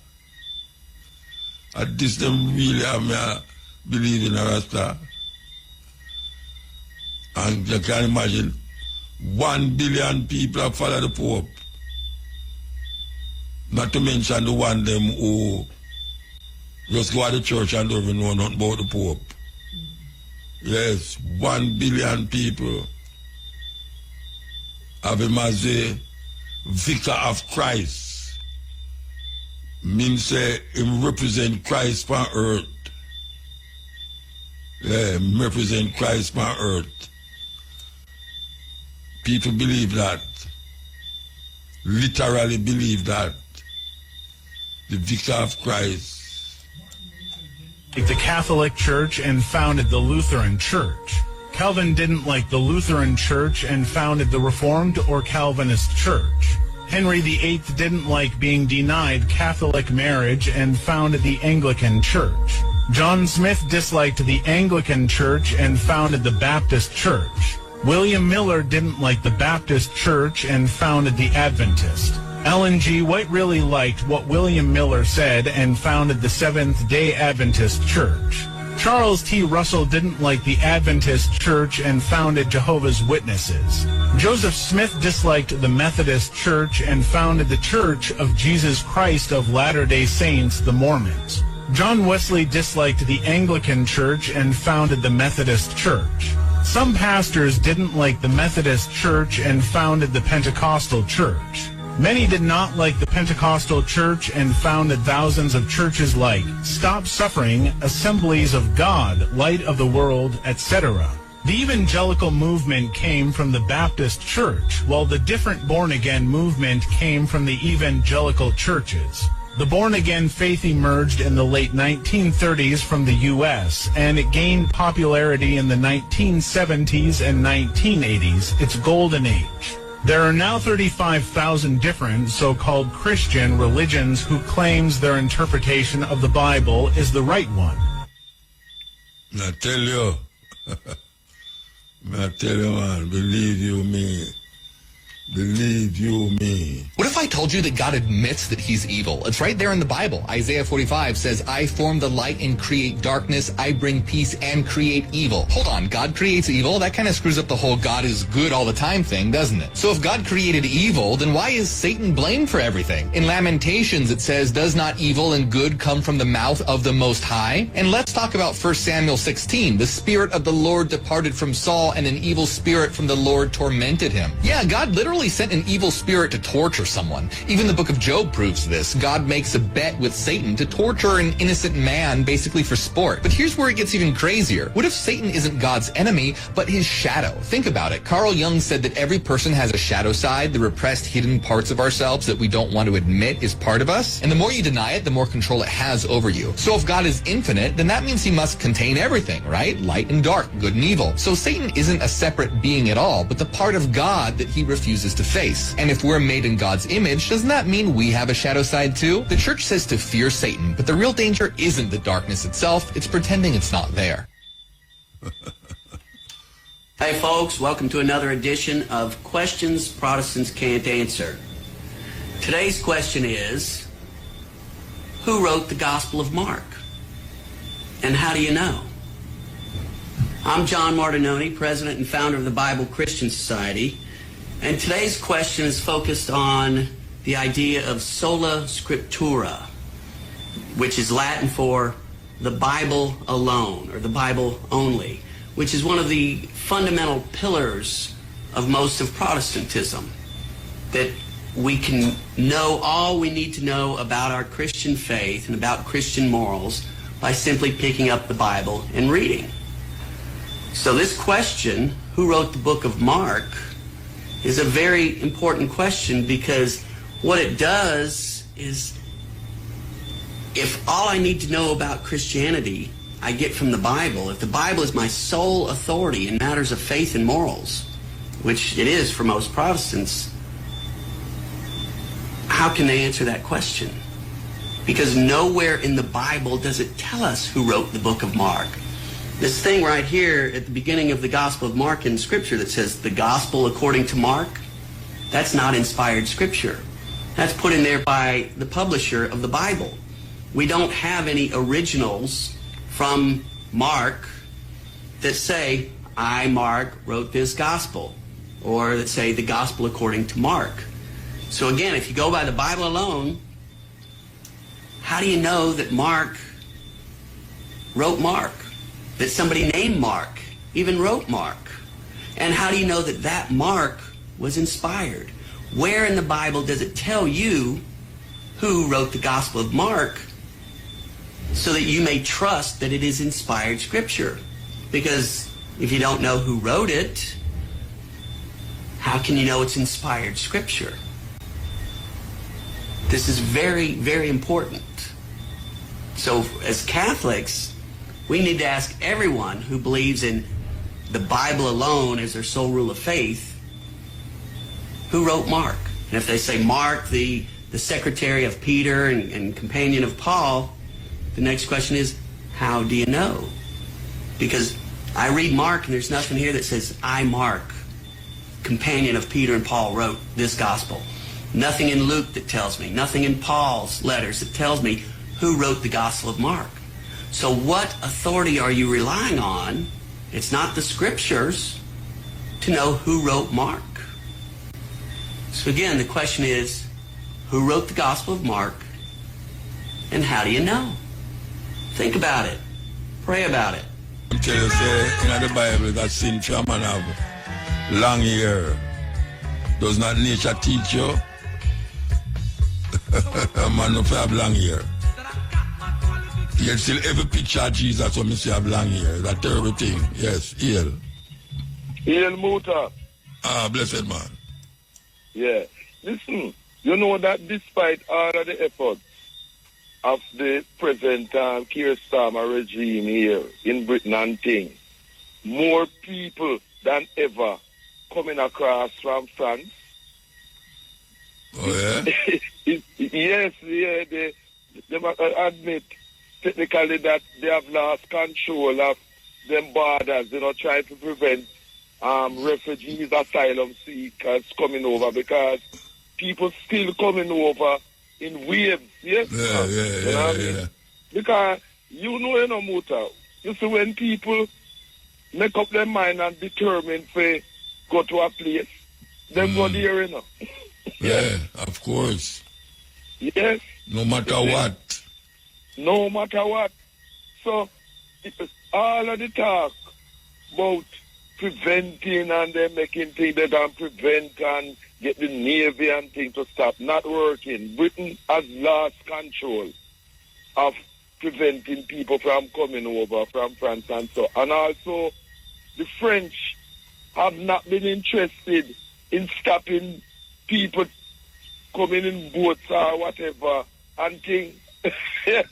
At this them really have me believe in her, Rasta. And you can imagine, 1 billion people have followed the Pope. Not to mention the one them who just go to the church and don't even know nothing about the Pope. Yes, 1 billion people have him as a vicar of Christ. Means say him represent Christ on earth. represent Christ on earth. People believe that, literally believe that, the victor of Christ. The Catholic Church and founded the Lutheran Church. Calvin didn't like the Lutheran Church and founded the Reformed or Calvinist Church. Henry VIII didn't like being denied Catholic marriage and founded the Anglican Church. John Smith disliked the Anglican Church and founded the Baptist Church. William Miller didn't like the Baptist Church and founded the Adventist. Ellen G. White really liked what William Miller said and founded the Seventh-day Adventist Church. Charles T. Russell didn't like the Adventist Church and founded Jehovah's Witnesses. Joseph Smith disliked the Methodist Church and founded the Church of Jesus Christ of Latter-day Saints, the Mormons. John Wesley disliked the Anglican Church and founded the Methodist Church. Some pastors didn't like the Methodist Church and founded the Pentecostal Church. Many did not like the Pentecostal Church and founded thousands of churches like Stop Suffering, Assemblies of God, Light of the World, etc. The evangelical movement came from the Baptist Church, while the different born-again movement came from the evangelical churches. The born-again faith emerged in the late 1930s from the U.S., and it gained popularity in the 1970s and 1980s, its golden age. There are now 35,000 different so-called Christian religions who claims their interpretation of the Bible is the right one. I tell you, man, believe you me. Believe you me. What if I told you that God admits that he's evil? It's right there in the Bible. Isaiah 45 says, I form the light and create darkness. I bring peace and create evil. Hold on, God creates evil? That kind of screws up the whole God is good all the time thing, doesn't it? So if God created evil, then why is Satan blamed for everything? In Lamentations, it says, does not evil and good come from the mouth of the Most High? And let's talk about 1 Samuel 16. The Spirit of the Lord departed from Saul, and an evil spirit from the Lord tormented him. Yeah, God literally sent an evil spirit to torture someone. Even the book of Job proves this. God makes a bet with Satan to torture an innocent man basically for sport. But here's where it gets even crazier. What if Satan isn't God's enemy, but his shadow? Think about it. Carl Jung said that every person has a shadow side, the repressed hidden parts of ourselves that we don't want to admit is part of us. And the more you deny it, the more control it has over you. So if God is infinite, then that means he must contain everything, right? Light and dark, good and evil. So Satan isn't a separate being at all, but the part of God that he refuses to face. And if we're made in God's image, doesn't that mean we have a shadow side too? The church says to fear Satan, but the real danger isn't the darkness itself, it's pretending it's not there. Hey folks, welcome to another edition of Questions Protestants Can't Answer. Today's question is, who wrote the Gospel of Mark? And how do you know? I'm John Martinoni, president and founder of the Bible Christian Society. And today's question is focused on the idea of sola scriptura, which is Latin for the Bible alone, or the Bible only, which is one of the fundamental pillars of most of Protestantism, that we can know all we need to know about our Christian faith and about Christian morals by simply picking up the Bible and reading. So this question, who wrote the book of Mark, is a very important question, because what it does is, if all I need to know about Christianity I get from the Bible, if the Bible is my sole authority in matters of faith and morals, which it is for most Protestants, how can they answer that question? Because nowhere in the Bible does it tell us who wrote the book of Mark. This thing right here at the beginning of the Gospel of Mark in Scripture that says the Gospel according to Mark, that's not inspired Scripture. That's put in there by the publisher of the Bible. We don't have any originals from Mark that say, I, Mark, wrote this Gospel, or that say the Gospel according to Mark. So again, if you go by the Bible alone, how do you know that Mark wrote Mark? That somebody named Mark even wrote Mark? And how do you know that that Mark was inspired? Where in the Bible does it tell you who wrote the Gospel of Mark so that you may trust that it is inspired Scripture? Because if you don't know who wrote it, how can you know it's inspired Scripture? This is very, very important. So as Catholics, we need to ask everyone who believes in the Bible alone as their sole rule of faith, who wrote Mark? And if they say Mark, the secretary of Peter and companion of Paul, the next question is, how do you know? Because I read Mark and there's nothing here that says, I, Mark, companion of Peter and Paul, wrote this gospel. Nothing in Luke that tells me, nothing in Paul's letters that tells me who wrote the Gospel of Mark. So what authority are you relying on? It's not the Scriptures to know who wrote Mark. So again, the question is, who wrote the Gospel of Mark, and how do you know? Think about it. Pray about it. I tell you, say, in the Bible that sin for a man have long hair. Does not nature teach you? A man no have long hair. You still every picture of Jesus when you see have long hair. That's a terrible thing. Yes, Hail. Hail Muta. Ah, blessed man. Yeah. Listen, you know that despite all of the efforts of the present Keir Starmer regime here in Britain and things, more people than ever coming across from France. Oh, yeah? Yes, yeah, they admit technically that they have lost control of them borders, trying to prevent refugees, asylum seekers coming over, because people still coming over in waves, yes? Yeah. Because you know, Muta, you see when people make up their mind and determine to go to a place, them go there, Yeah, of course. Yes. No matter what. No matter what. So, all of the talk about preventing and them making things they can prevent and get the Navy and things to stop, not working. Britain has lost control of preventing people from coming over from France and so. And also, the French have not been interested in stopping people coming in boats or whatever and things. Yes.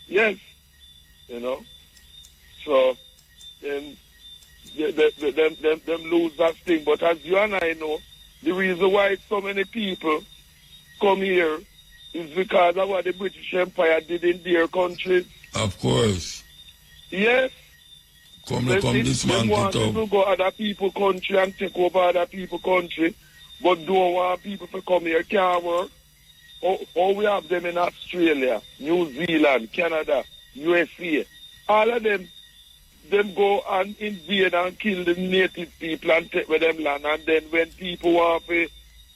Yes. So, them lose that thing. But as you and I know, the reason why so many people come here is because of what the British Empire did in their countries. Of course. Yes. Come this man to want to go other people's country and take over other people's country, but don't want people to come here, can't work. Or we have them in Australia, New Zealand, Canada, USA. All of them go and invade and kill the native people and take with them land. And then when people want to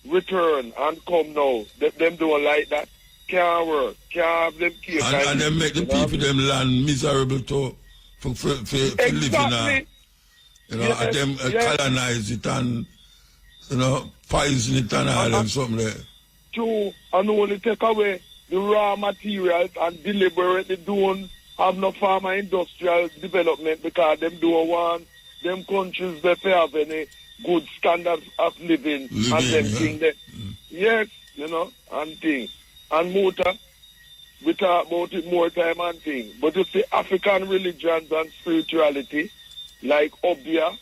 return and come now, them don't like that. Can't work. Can't have them kill. And them make the people them land miserable too. For exactly. Living and them colonize it and, poison it and all them something there. True, and only take away the raw materials and deliberately don't have no farm and industrial development because them don't want them countries that have any good standards of living and them things there. Yes, and things. And Muta, we talk about it more time and things. But you see African religions and spirituality, like Obia,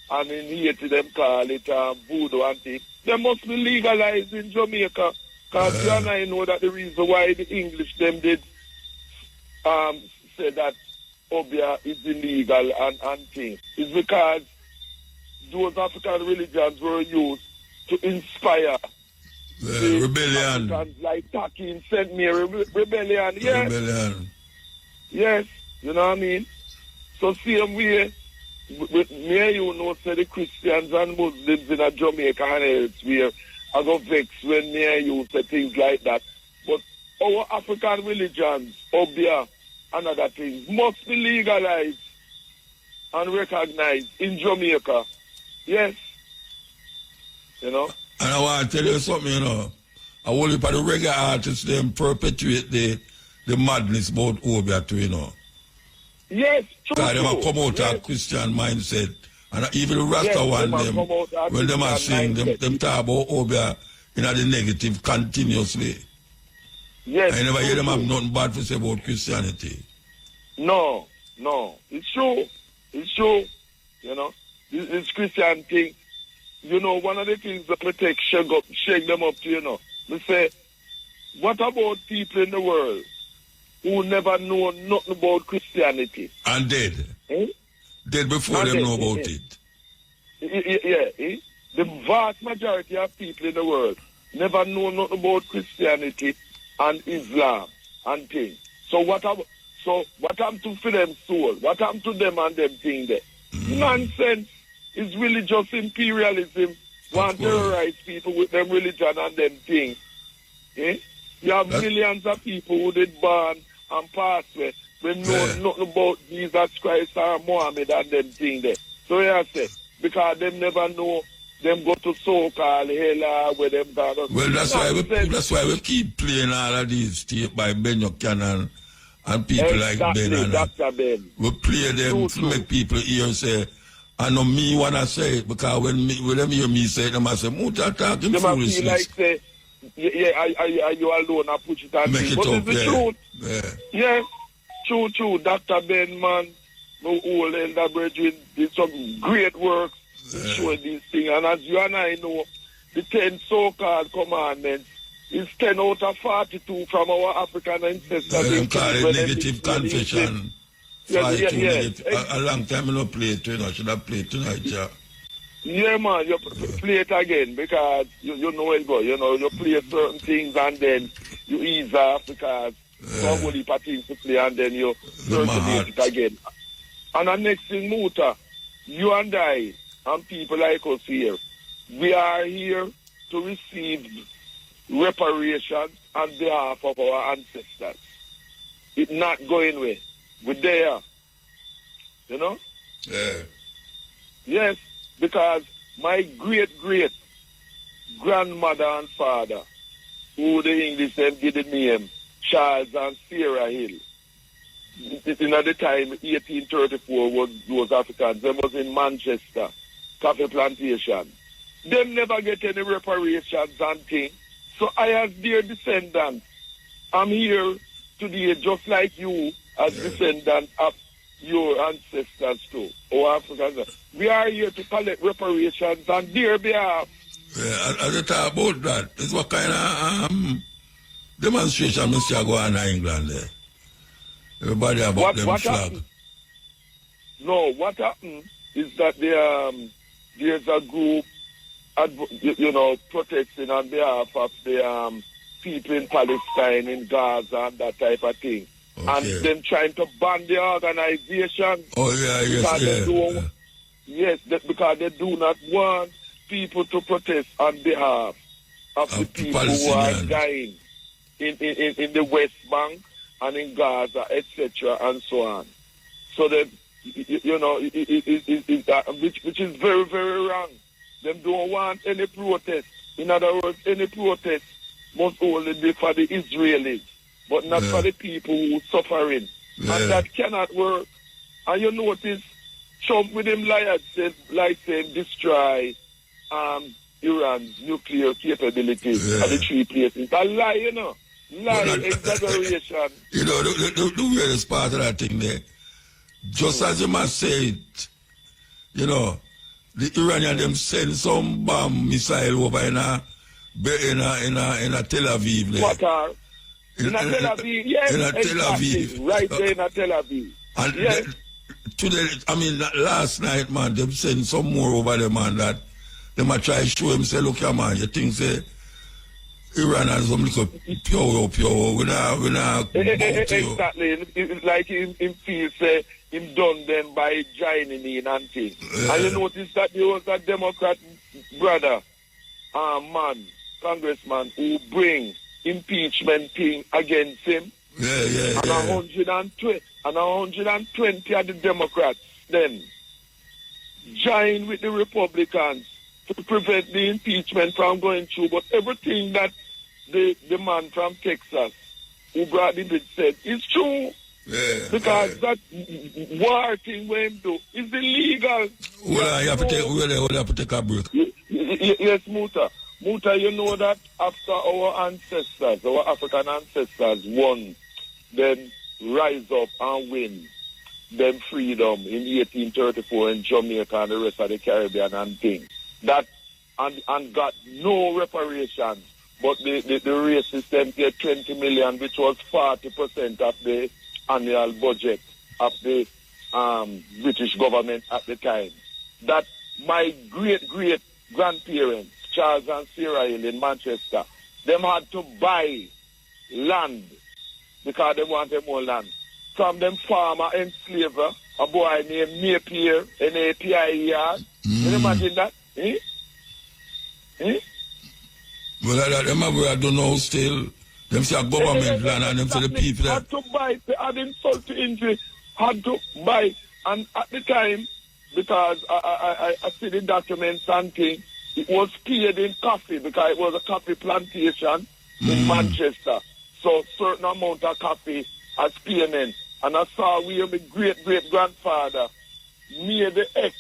and in Haiti them call it voodoo and things, they must be legalized in Jamaica. Because you and I know that the reason why the English them did say that Obia is illegal and things is because those African religions were used to inspire the rebellion. Africans like Taki in St. Mary rebellion. Yes. Rebellion. Yes, you know what I mean? So same way, with me say the Christians and Muslims in Jamaica and elsewhere I go vex when me say things like that. But our African religions, Obia and other things, must be legalized and recognized in Jamaica. Yes. And I want to tell you something, I want you for the reggae artists, them perpetuate the madness about Obia too, Yes, true. Because them come out of Christian mindset. And even the Rasta one, them, when them are saying, them talk about Obia in the negative continuously. Yes. I never hear them have nothing bad to say about Christianity. No. It's true. You know, this Christian thing. You know, one of the things that we shake them up to, you know. We say, what about people in the world who never know nothing about Christianity? And dead. Dead before and them dead, know about it. Yeah. The vast majority of people in the world never know nothing about Christianity and Islam and things. So what happened to them soul? What happened to them and them thing there? Nonsense. It's religious imperialism. Want to terrorize people with them religion and them things. You have millions of people who did born and pass away. We know nothing about Jesus Christ or Muhammad and them thing there. So I say, because them never know them go to so-called hell where them go. Well, that's why we keep playing all of these tapes by Ben Buchanan and people like Ben. Dr. Ben. We play them to make people hear say, I know me when I say it, because when them hear me say it, them I say, Muta talking foolishness. Them like say, are you alone? I put it on make it but up, it's the truth. Yeah. True. Dr. Ben, man, no old elder brethren did some great work showing these things. And as you and I know, the 10 so-called commandments is 10 out of 42 from our African ancestors. They call it negative confession. A long time I don't play it, you know. Should I play it tonight, yeah? Yeah, man, you play it again because you know it go. You know, you play certain things and then you ease off because some holy things to play and then you circulate it again. And the next thing, Muta, you and I and people like us here, we are here to receive reparations on behalf of our ancestors. It's not going away. We're there. You know? Yeah. Yes, because my great-great-grandmother and father, who the English them give the name, Charles and Sarah Hill, in the time 1834 was Africans. Them was in Manchester, coffee plantation. Them never get any reparations and things. So I, as their descendants, I'm here today just like you, as descendants of your ancestors too, or Africans. We are here to collect reparations on their behalf. Yeah, as I talk about that, it's what kind of demonstration Mr. go on in England there. Everybody about them flag. Happened? No, what happened is that there's a group, protesting on behalf of the people in Palestine, in Gaza, and that type of thing. Okay. And them trying to ban the organization. Oh, yeah. Yes, because they do not want people to protest on behalf of the people who are dying in the West Bank and in Gaza, etc., and so on. So that, which is very, very wrong. Them don't want any protest. In other words, any protest must only be for the Israelis, but not for the people who are suffering. Yeah. And that cannot work. And you notice, Trump with him like saying destroy Iran's nuclear capabilities at the 3 places. A lie, you know. Exaggeration. You know, the weirdest part of that thing there, just as you must say it, you know, the Iranians them send some bomb missile over in a Tel Aviv there. What are? In a Tel Aviv, yes. In a Tel Aviv. Right there in a Tel Aviv. And today, last night, man, them send some more over there, man, that they might try to show him, say, look here, man, you think, say, Iran has some little pure, we're not exactly. It's like him feels, him done them by joining in and things. And you notice that there was a Democrat brother, congressman, who bring impeachment thing against him. And 120 of the Democrats then join with the Republicans to prevent the impeachment from going through. But everything that the man from Texas who brought the bill said is true. Yeah. Because that war thing when him do is illegal. Well, you have to take a break. Yes, Muta. Muta, you know that after our ancestors, our African ancestors won, then rise up and win them freedom in 1834 in Jamaica and the rest of the Caribbean and things. That and got no reparations. But the racists them get 20 million, which was 40% of the annual budget of the British government at the time. That my great-great-grandparents, Charles and Sarah Hill in Manchester, them had to buy land because they wanted more land from them farmer enslaver, a boy named Napier in API yard. Can you imagine that? Well, I don't know still. Them say a government land and them say the people had to buy, they had insult to injury, had to buy. And at the time, because I see the documents and things, it was paid in coffee because it was a coffee plantation in Manchester. So certain amount of coffee as payment. And I saw where my great-great-grandfather made the X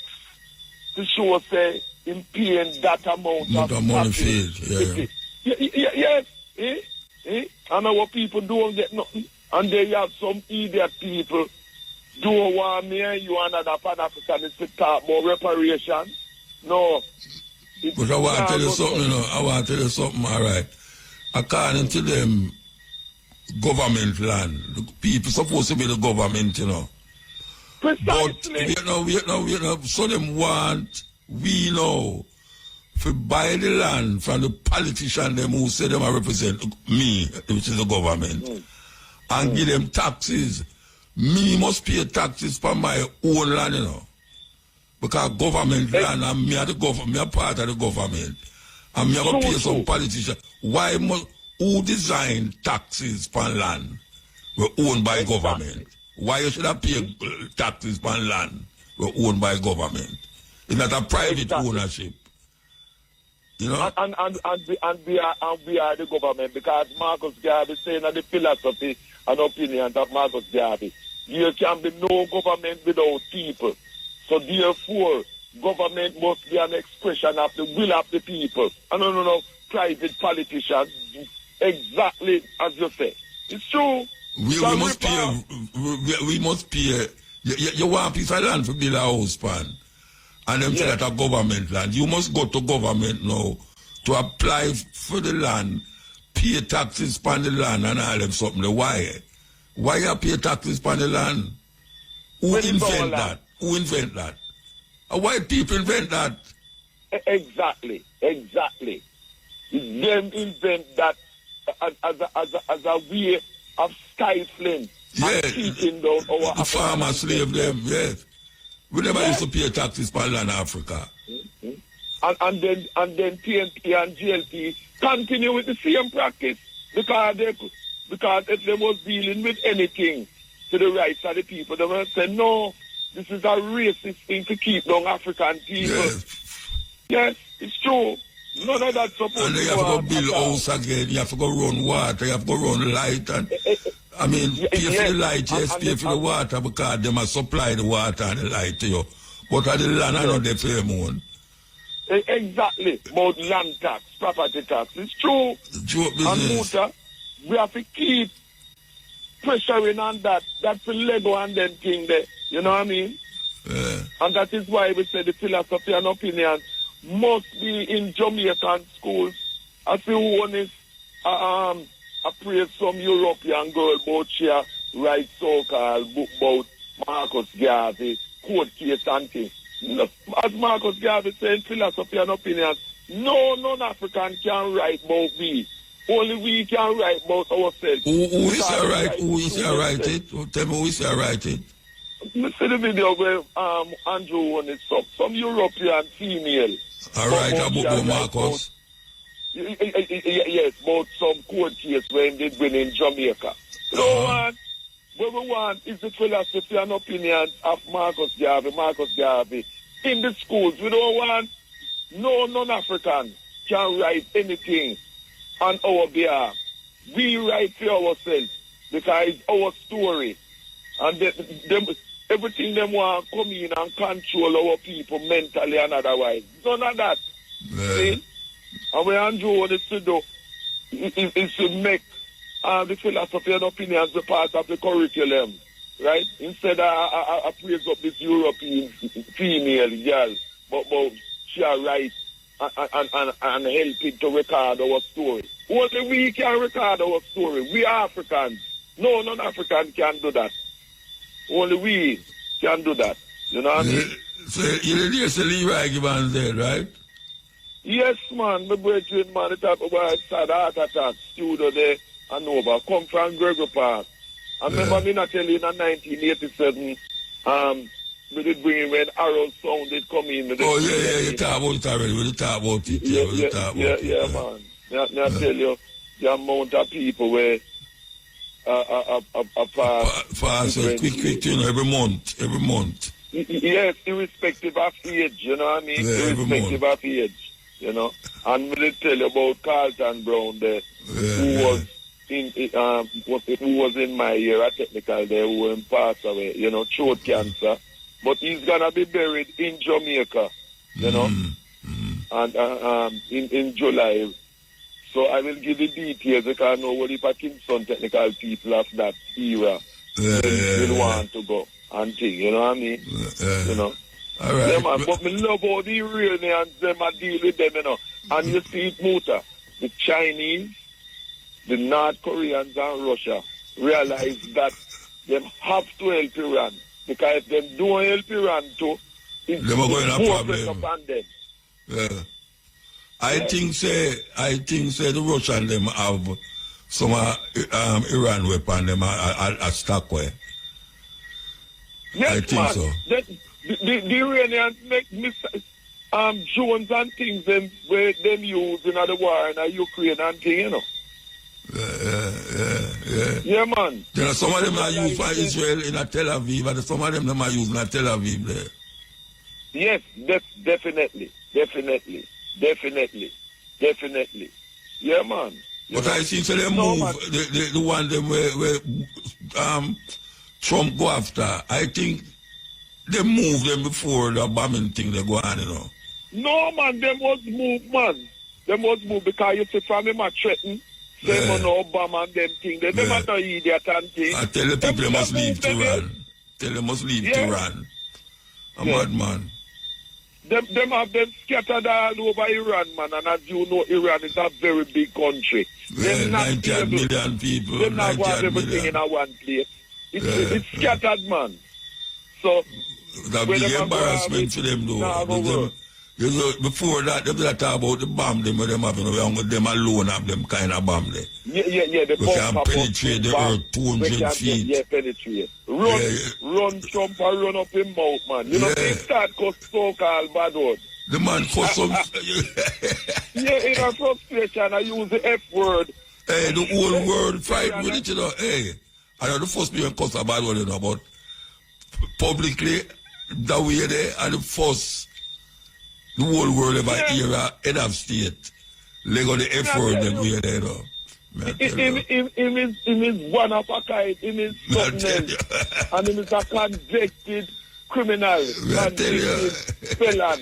to show, say, in paying that amount of coffee. Yes. And our people don't get nothing. And they have some idiot people don't want me and you another Pan-Africanist to talk about reparations. No. But I want to tell you something, all right. According to them, government land, the people supposed to be the government, Precisely. But, so them want, we know, to buy the land from the politician them who say them I represent me, which is the government, and give them taxes. Me must pay taxes for my own land, because government land, and me are the government, me are part of the government, and me are going to pay some politician. Why must, who design taxes for land were owned by government? Why you should have paid taxes for land were owned by government? It's not a private ownership. And we are the government, because Marcus Garvey saying that the philosophy and opinions of Marcus Garvey, there can be no government without people. So therefore, government must be an expression of the will of the people. And no private politicians, exactly as you say. It's true. We must pay. You want a piece of land for build a house, pan. And them say that a government land. You must go to government now to apply for the land, pay taxes on the land and all them something. Why? Why you pay taxes on the land? Who invent that? Who invent that? White people invent that. Exactly. Them invent that as a way of stifling and keeping down our the farmer slave them, yes. We never used to pay taxes for land in Africa. And then TNP and GLP continue with the same practice because if they was dealing with anything to the rights of the people, they would say, no, this is a racist thing to keep down African people. Yes, it's true. None of that supposed and you have to go build house again, you have to go run water, you have to go run light. And I mean, pay for the light, yes, pay for the water because they must supply the water and the light to you. But at the land, I know they pay more. Exactly. About land tax, property tax. It's true. And Muta, we have to keep pressuring on that. That's the Lego and then thing there. You know what I mean? Yeah. And that is why we say the philosophy and opinion must be in Jamaican schools. I see one is I praise some European girl about she write so-called book about Marcus Garvey, court case and things. As Marcus Garvey said, philosophy and opinions, no non-African can write about we. Only we can write about ourselves. Who is write it? Tell me who is write it. You see the video where Andrew won it some European female. All right, about Marcus. Yes, about some court case where they did win in Jamaica. What we want is the philosophy and opinions of Marcus Garvey in the schools. We don't want no non-African can write anything on our behalf. We write for ourselves because it's our story. And everything them want to come in and control our people mentally and otherwise. None of that. See? And what Andrew wants to do is to make the philosophy and opinions a part of the curriculum, right? Instead I praise up this European female girl, but she are right and helping to record our story. Only we can record our story. We Africans. No, non-African can do that. Only we can do that. You know what I mean? So you did say Leroy Gibbons there, right? Yes, man. My brethren, man, the type of boy had heart attack, studio there, and over. Come from Gregory Park. I remember me not telling you in 1987, we did bring in when Arrow Sound did come in. Oh, yeah, you talk about it already. We talk about it. Yeah, man. I tell you, the amount of people where fast, quick, you know, every month. Yes, irrespective of age, you know what I mean? Yeah, irrespective of age, you know. And we'll tell you about Carlton Brown there, who was in my era, technical there, who passed away, you know, throat cancer. But he's gonna be buried in Jamaica, you know, and in July. So I will give the details because I know what the Kingston technical people of that era will want to go and thing, you know what I mean? You know. All right. Yeah, man, but me love how the Iranians them I deal with them, you know. And you see it, Muta, the Chinese, the North Koreans and Russia realize that they have to help Iran. Because if they don't help Iran too, it's more pressure upon them. Yeah. I think say the Russian them have some Iran weapon them are stuck where. Yes, I think man. so. The Iranians make drones and things them where them use in the war in Ukraine and thing, you know. Yeah, man. There are some of them are used for Israel in Tel Aviv, and some of them are used in Tel Aviv there. Yes, definitely. Yeah, man. But I see so they move the one them where Trump go after. I think they move them before the bombing thing they go on, you know. No, man, they must move, man. They must move because you see from him a threaten. They don't know Obama and them thing. They never know idiot and thing. I tell the people they must leave to run. Tell them must leave to run. A madman. Them have them scattered all over Iran, man. And as you know, Iran is a very big country. Yeah, 90 million people. They not want everything in a one place. It's scattered, man. So that big embarrassment to them, though. You know, before that, they talk about the bomb them with them having with them alone have them kind of bomb there. Yeah. The we can penetrate the earth 200 feet. Yeah, penetrate. Run, jump and run up in mouth, man. You know, they start cause so-called bad word. The man cause some... in a frustration, I use the F word. Hey, the whole world fight with it, you know. Hey, I know the first people cause a bad word, you know, but publicly, that way there, and the first... The whole world ever era head of state. Lego the F word them way there, though. Him is one of a kind. Him is something else. And him is a convicted criminal. Convicted felon.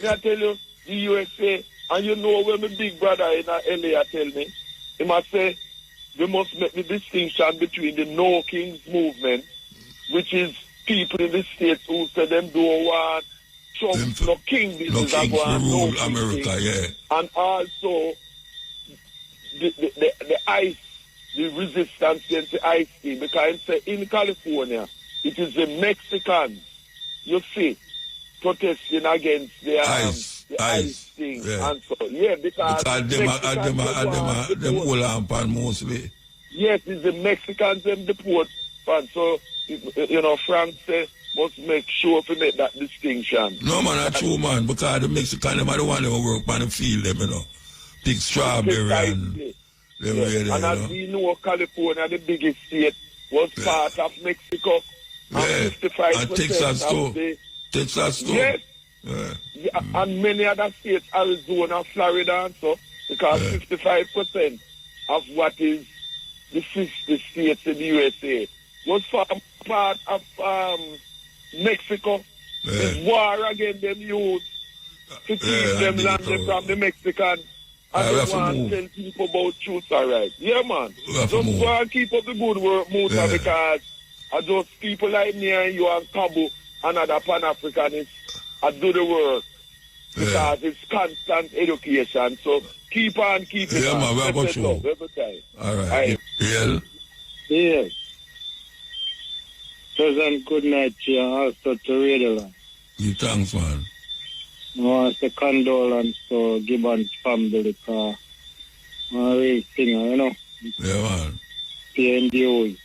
I tell you, the USA, and you know when my big brother in LA tell me, he must say, we must make the distinction between the No Kings movement, which is people in the States who say them don't want Trump, no king, this is rule America, yeah. And also the ICE, the resistance against the ICE thing, because in California, it is the Mexicans, you see, protesting against the ICE thing. Yeah. And so, yeah, because them all on mostly. Yes, it's the Mexicans them deport. So, you know, France must make sure to make that distinction. No, man, that's true, man, because the Mexican, them are the one who work on the field, them, you know. Pick strawberry and them there, and as we know, California, the biggest state, was part of Mexico. Yeah, and 55% and Texas too. Texas too. Yes. Yeah, and many other states, Arizona, Florida, and so, because 55% of what is the 50 states in the USA was part of Mexico. This war against them youths to teach them language from the Mexican. And they want to tell people about truth, all right. Yeah, man. Just go and keep up the good work, Muta, because just people like me and you and Cabo and other Pan-Africanists do the work. Because it's constant education. So keep on keeping on. Yeah, man, we are going to every time. All right. Yeah. Yes. Pleasant good night to you and also to Radio. Thanks, man. I want to condolence to Gibbon's family because I'm a real singer, you know. Yeah, man. Paying dues.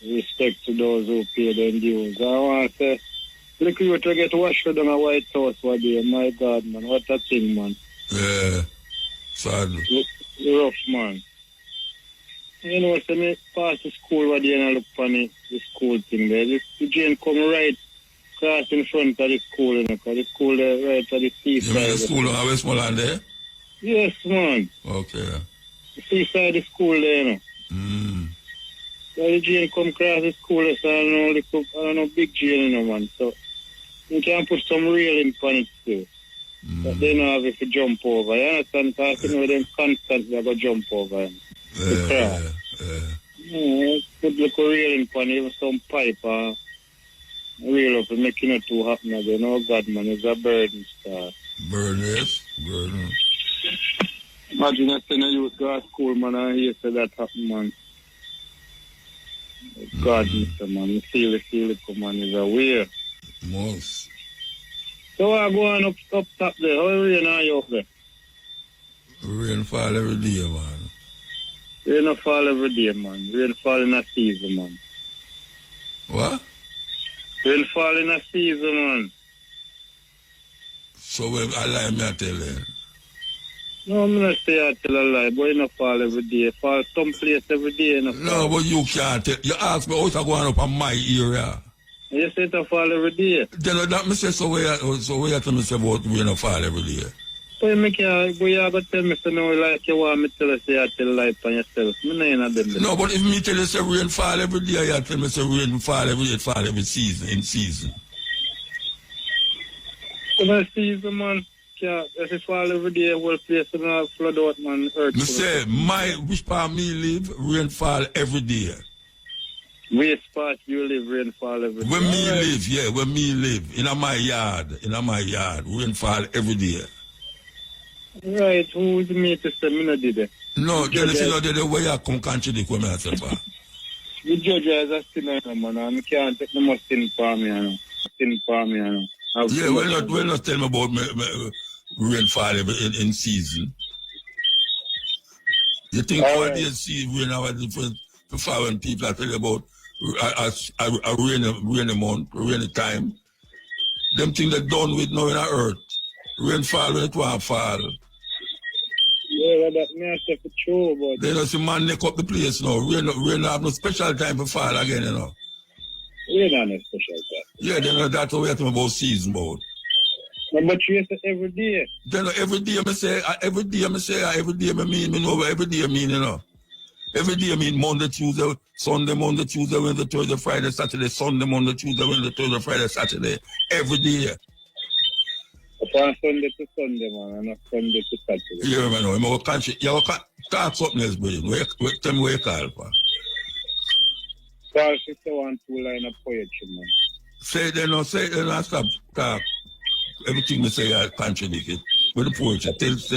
Respect to those who pay their dues. I want to say, look, you to get washed down a White House one day. My God, man, what a thing, man. Yeah. Sad. Rough, man. You know, so me pass the school one day and I look for the school thing there. The Jane come right across in front of the school, you know, because the school there right at the seaside. You mean the school on Westmoreland there? Yes, man. Okay. The seaside the school there, you know. So the Jane come across the school there, so I don't know, big Jane, you know, man. So you can put some railing on it too. But they don't have it to jump over. You understand? Because you know them constantly go jump over. Put the railing on even some pipe reel up and make it not too happen again. Oh God, man, it's a burden star. Burden, yes. Burden. Imagine I send a youth go to school, man, and hear say that happen, man. God, Mr. Man, you feel it, man, is a weird. Most. So I go on up top there. How rain are you up there? Rain fall every day, man. Rain fall every day, man. Rain fall in a season, man. What? Rain fall in a season, man. So when I lie, me I tell you. No, I'm not say I tell a lie, but it not fall every day. Fall someplace every day. No, but you can't tell. You ask me how it's going up in my area. You say it fall every day. Then that me say so where tell me say about rain fall every day. So you make you go tell me so now like you want me to tell you say I tell lie on yourself. Me no in a them. No, but if me tell you say rain fall every day, you tell me say rain fall every day, fall every season, in season. So that season, man, if it fall every day, whole place will flood out, man. Earth. Me say, which part me live, rain fall every day. Which part you live, rain fall every day? Where me live, in my yard, rain fall every day. Right, who is me to say me not did it? No, then you know the way I come contradict what I say for. The judge as a sinner, man, and I can't take no more sin for me, you know. Sin for me, you know. Yeah, we'll not tell me about me rainfall in season. You think what they see rain our different to foreign people I tell you about a rainy month, rainy time. Them things that done with now in the earth. Rainfall when it won't fall. Yeah, that may I say for true, but they don't see man neck up the place now. Rain have no special time to fall again, you know. Rain have no special time. Yeah, they know that's what we're talking about season about. No, but you say every day. Then every day I say, every day I mean, me know what every day I mean, you know. Every day I mean Monday, Tuesday, Sunday, Monday, Tuesday, Wednesday, Thursday, Friday, Saturday, Sunday, Monday, Tuesday, Wednesday, Thursday, Friday, Saturday. Every day. From Sunday to Sunday, man, and not Sunday to Saturday. Yeah, man, I'm going to talk something else, buddy. Tell me where you call for. Call 51 2-line of poetry, man. Say stop talk. Everything we say I contradict it. With the poetry.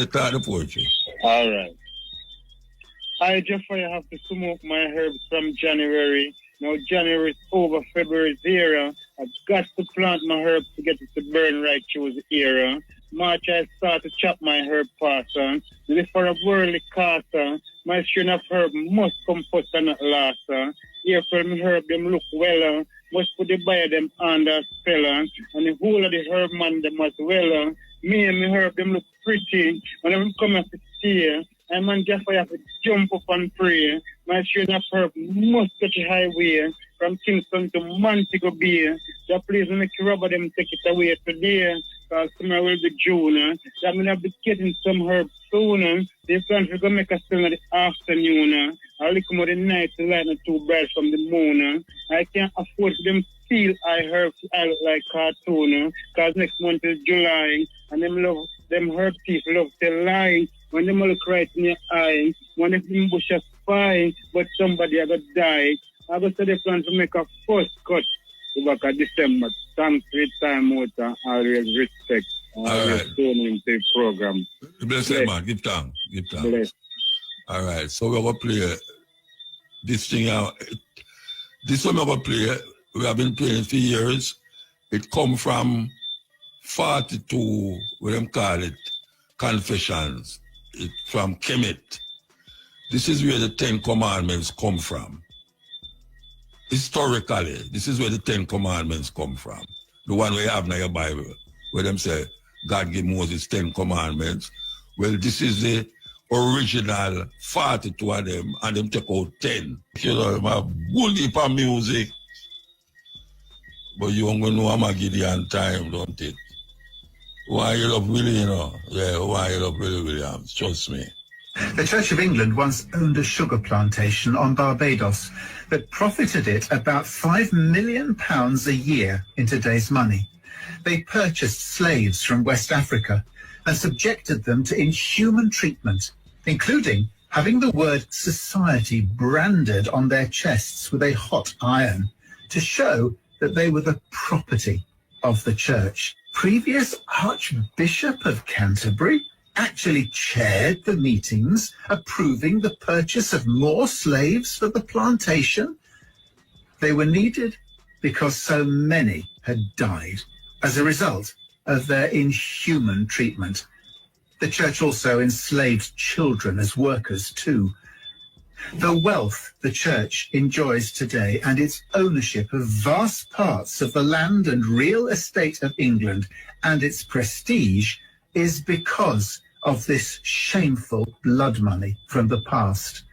Talk the poetry. All right. I, Jeffrey, have to smoke my herbs from January. Now January is over, February is here. I've got to plant my herbs to get it to burn right through the era. March I start to chop my herb passer. Live for a worldly casa. My string of herb must come first and not last. April my herb them look well. Must put the buyer them under spell. And the whole of the herb man them as well. Me and my herb them look pretty. When I come up to see, I man just have to jump up and pray. My string of herb must touch a highway from Kingston to Montego Bay. The please make rubber them take it away today. Because tomorrow will be June. That means I'll be getting some herb soon. They plan to go make a still in the afternoon. I look more the night to light not too bright from the moon. I can't afford for them feel I look like cartoon. Because next month is July, and them hurt people love to lie. When them look right in your eye, when them bush a spy, but somebody are going to die. I go to the plan to make a first cut to back at December. Thanks for your time out and always respect. Always tune into the program. Bless you, man. Give thanks. Give thanks. Bless. All right, so we're going to play this thing out. This one we're going to play, we have been playing for years. It come from 42, what them call it, Confessions. It's from Kemet. This is where the 10 Commandments come from. Historically, this is where the 10 Commandments come from. The one we have in your Bible, where them say, God gave Moses 10 Commandments. Well, this is the original 42 of them, and them take out 10. You know, my whole heap of music. But you don't know I'm a Gideon time, don't it? Why you love Willie, you know? Yeah, why you love Willie Williams? Trust me. The Church of England once owned a sugar plantation on Barbados that profited it about £5 million a year in today's money. They purchased slaves from West Africa and subjected them to inhuman treatment, including having the word society branded on their chests with a hot iron to show that they were the property of the church. Previous Archbishop of Canterbury actually chaired the meetings approving the purchase of more slaves for the plantation. They were needed because so many had died as a result of their inhuman treatment. The church also enslaved children as workers too. The wealth the church enjoys today and its ownership of vast parts of the land and real estate of England and its prestige is because of this shameful blood money from the past.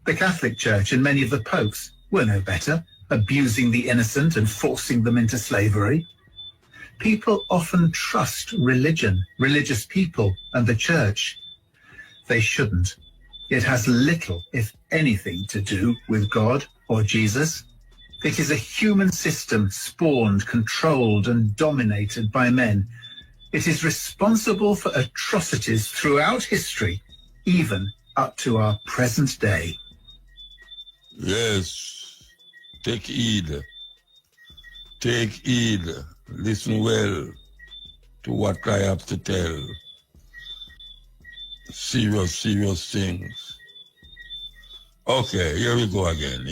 The Catholic Church and many of the popes were no better, abusing the innocent and forcing them into slavery. People often trust religion, religious people, and the church. They shouldn't. It has little, if anything, to do with God or Jesus. It is a human system spawned, controlled, and dominated by men. It is responsible for atrocities throughout history, even up to our present day. Yes, take heed. Take heed. Listen well to what I have to tell. Serious, serious things. Okay, here we go again.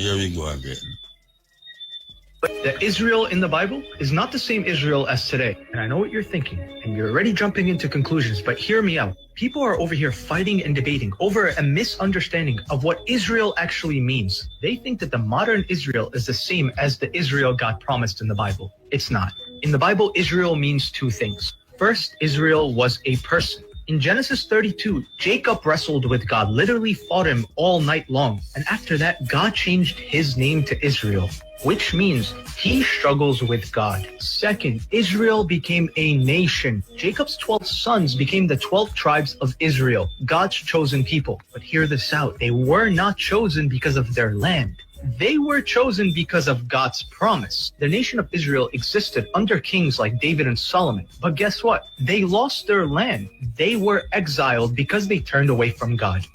The Israel in the Bible is not the same Israel as today. And I know what you're thinking, and you're already jumping into conclusions, but hear me out. People are over here fighting and debating over a misunderstanding of what Israel actually means. They think that the modern Israel is the same as the Israel God promised in the Bible. It's not. In the Bible, Israel means two things. First, Israel was a person. In Genesis 32, Jacob wrestled with God, literally fought him all night long. And after that, God changed his name to Israel, which means he struggles with God. Second, Israel became a nation. Jacob's 12 sons became the 12 tribes of Israel, God's chosen people. But hear this out. They were not chosen because of their land. They were chosen because of God's promise. The nation of Israel existed under kings like David and Solomon. But guess what? They lost their land. They were exiled because they turned away from God.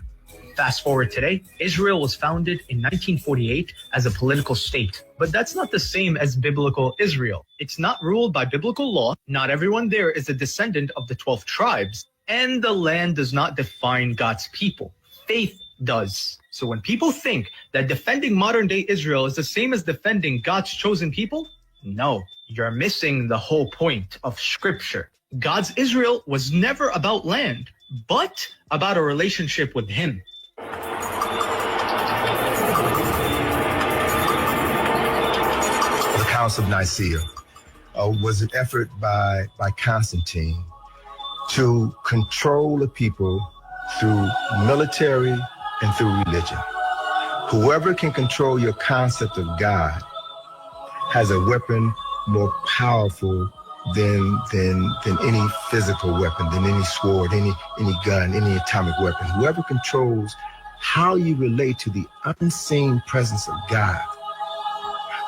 Fast forward today, Israel was founded in 1948 as a political state. But that's not the same as biblical Israel. It's not ruled by biblical law. Not everyone there is a descendant of the 12 tribes. And the land does not define God's people. Faith does. So when people think that defending modern-day Israel is the same as defending God's chosen people, no, you're missing the whole point of Scripture. God's Israel was never about land, but about a relationship with Him. The Council of Nicaea was an effort by Constantine to control the people through military and through religion. Whoever can control your concept of God has a weapon more powerful than any physical weapon, than any sword, any gun, any atomic weapon. Whoever controls how you relate to the unseen presence of God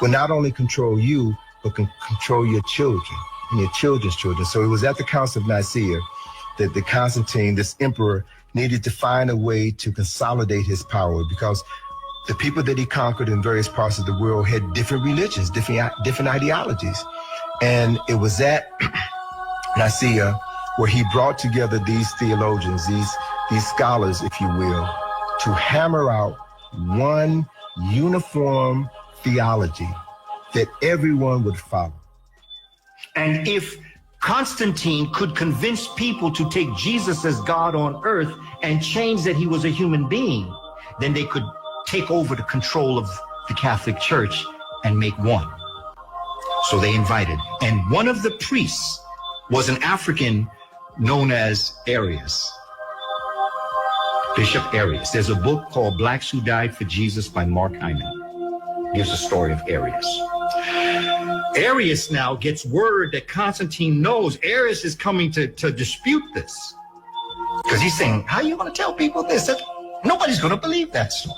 will not only control you, but can control your children and your children's children. So it was at the Council of Nicaea that the Constantine, this emperor, needed to find a way to consolidate his power, because the people that he conquered in various parts of the world had different religions, different ideologies. And it was at Nicaea where he brought together these theologians, these scholars, if you will, to hammer out one uniform theology that everyone would follow. And if Constantine could convince people to take Jesus as God on earth and change that he was a human being, then they could take over the control of the Catholic Church and make one. So they invited. And one of the priests was an African known as Arius, Bishop Arius. There's a book called Blacks Who Died for Jesus by Mark Hyman. Gives the story of Arius. Arius now gets word that Constantine knows Arius is coming to dispute this. Because he's saying, how are you going to tell people this? Nobody's going to believe that story.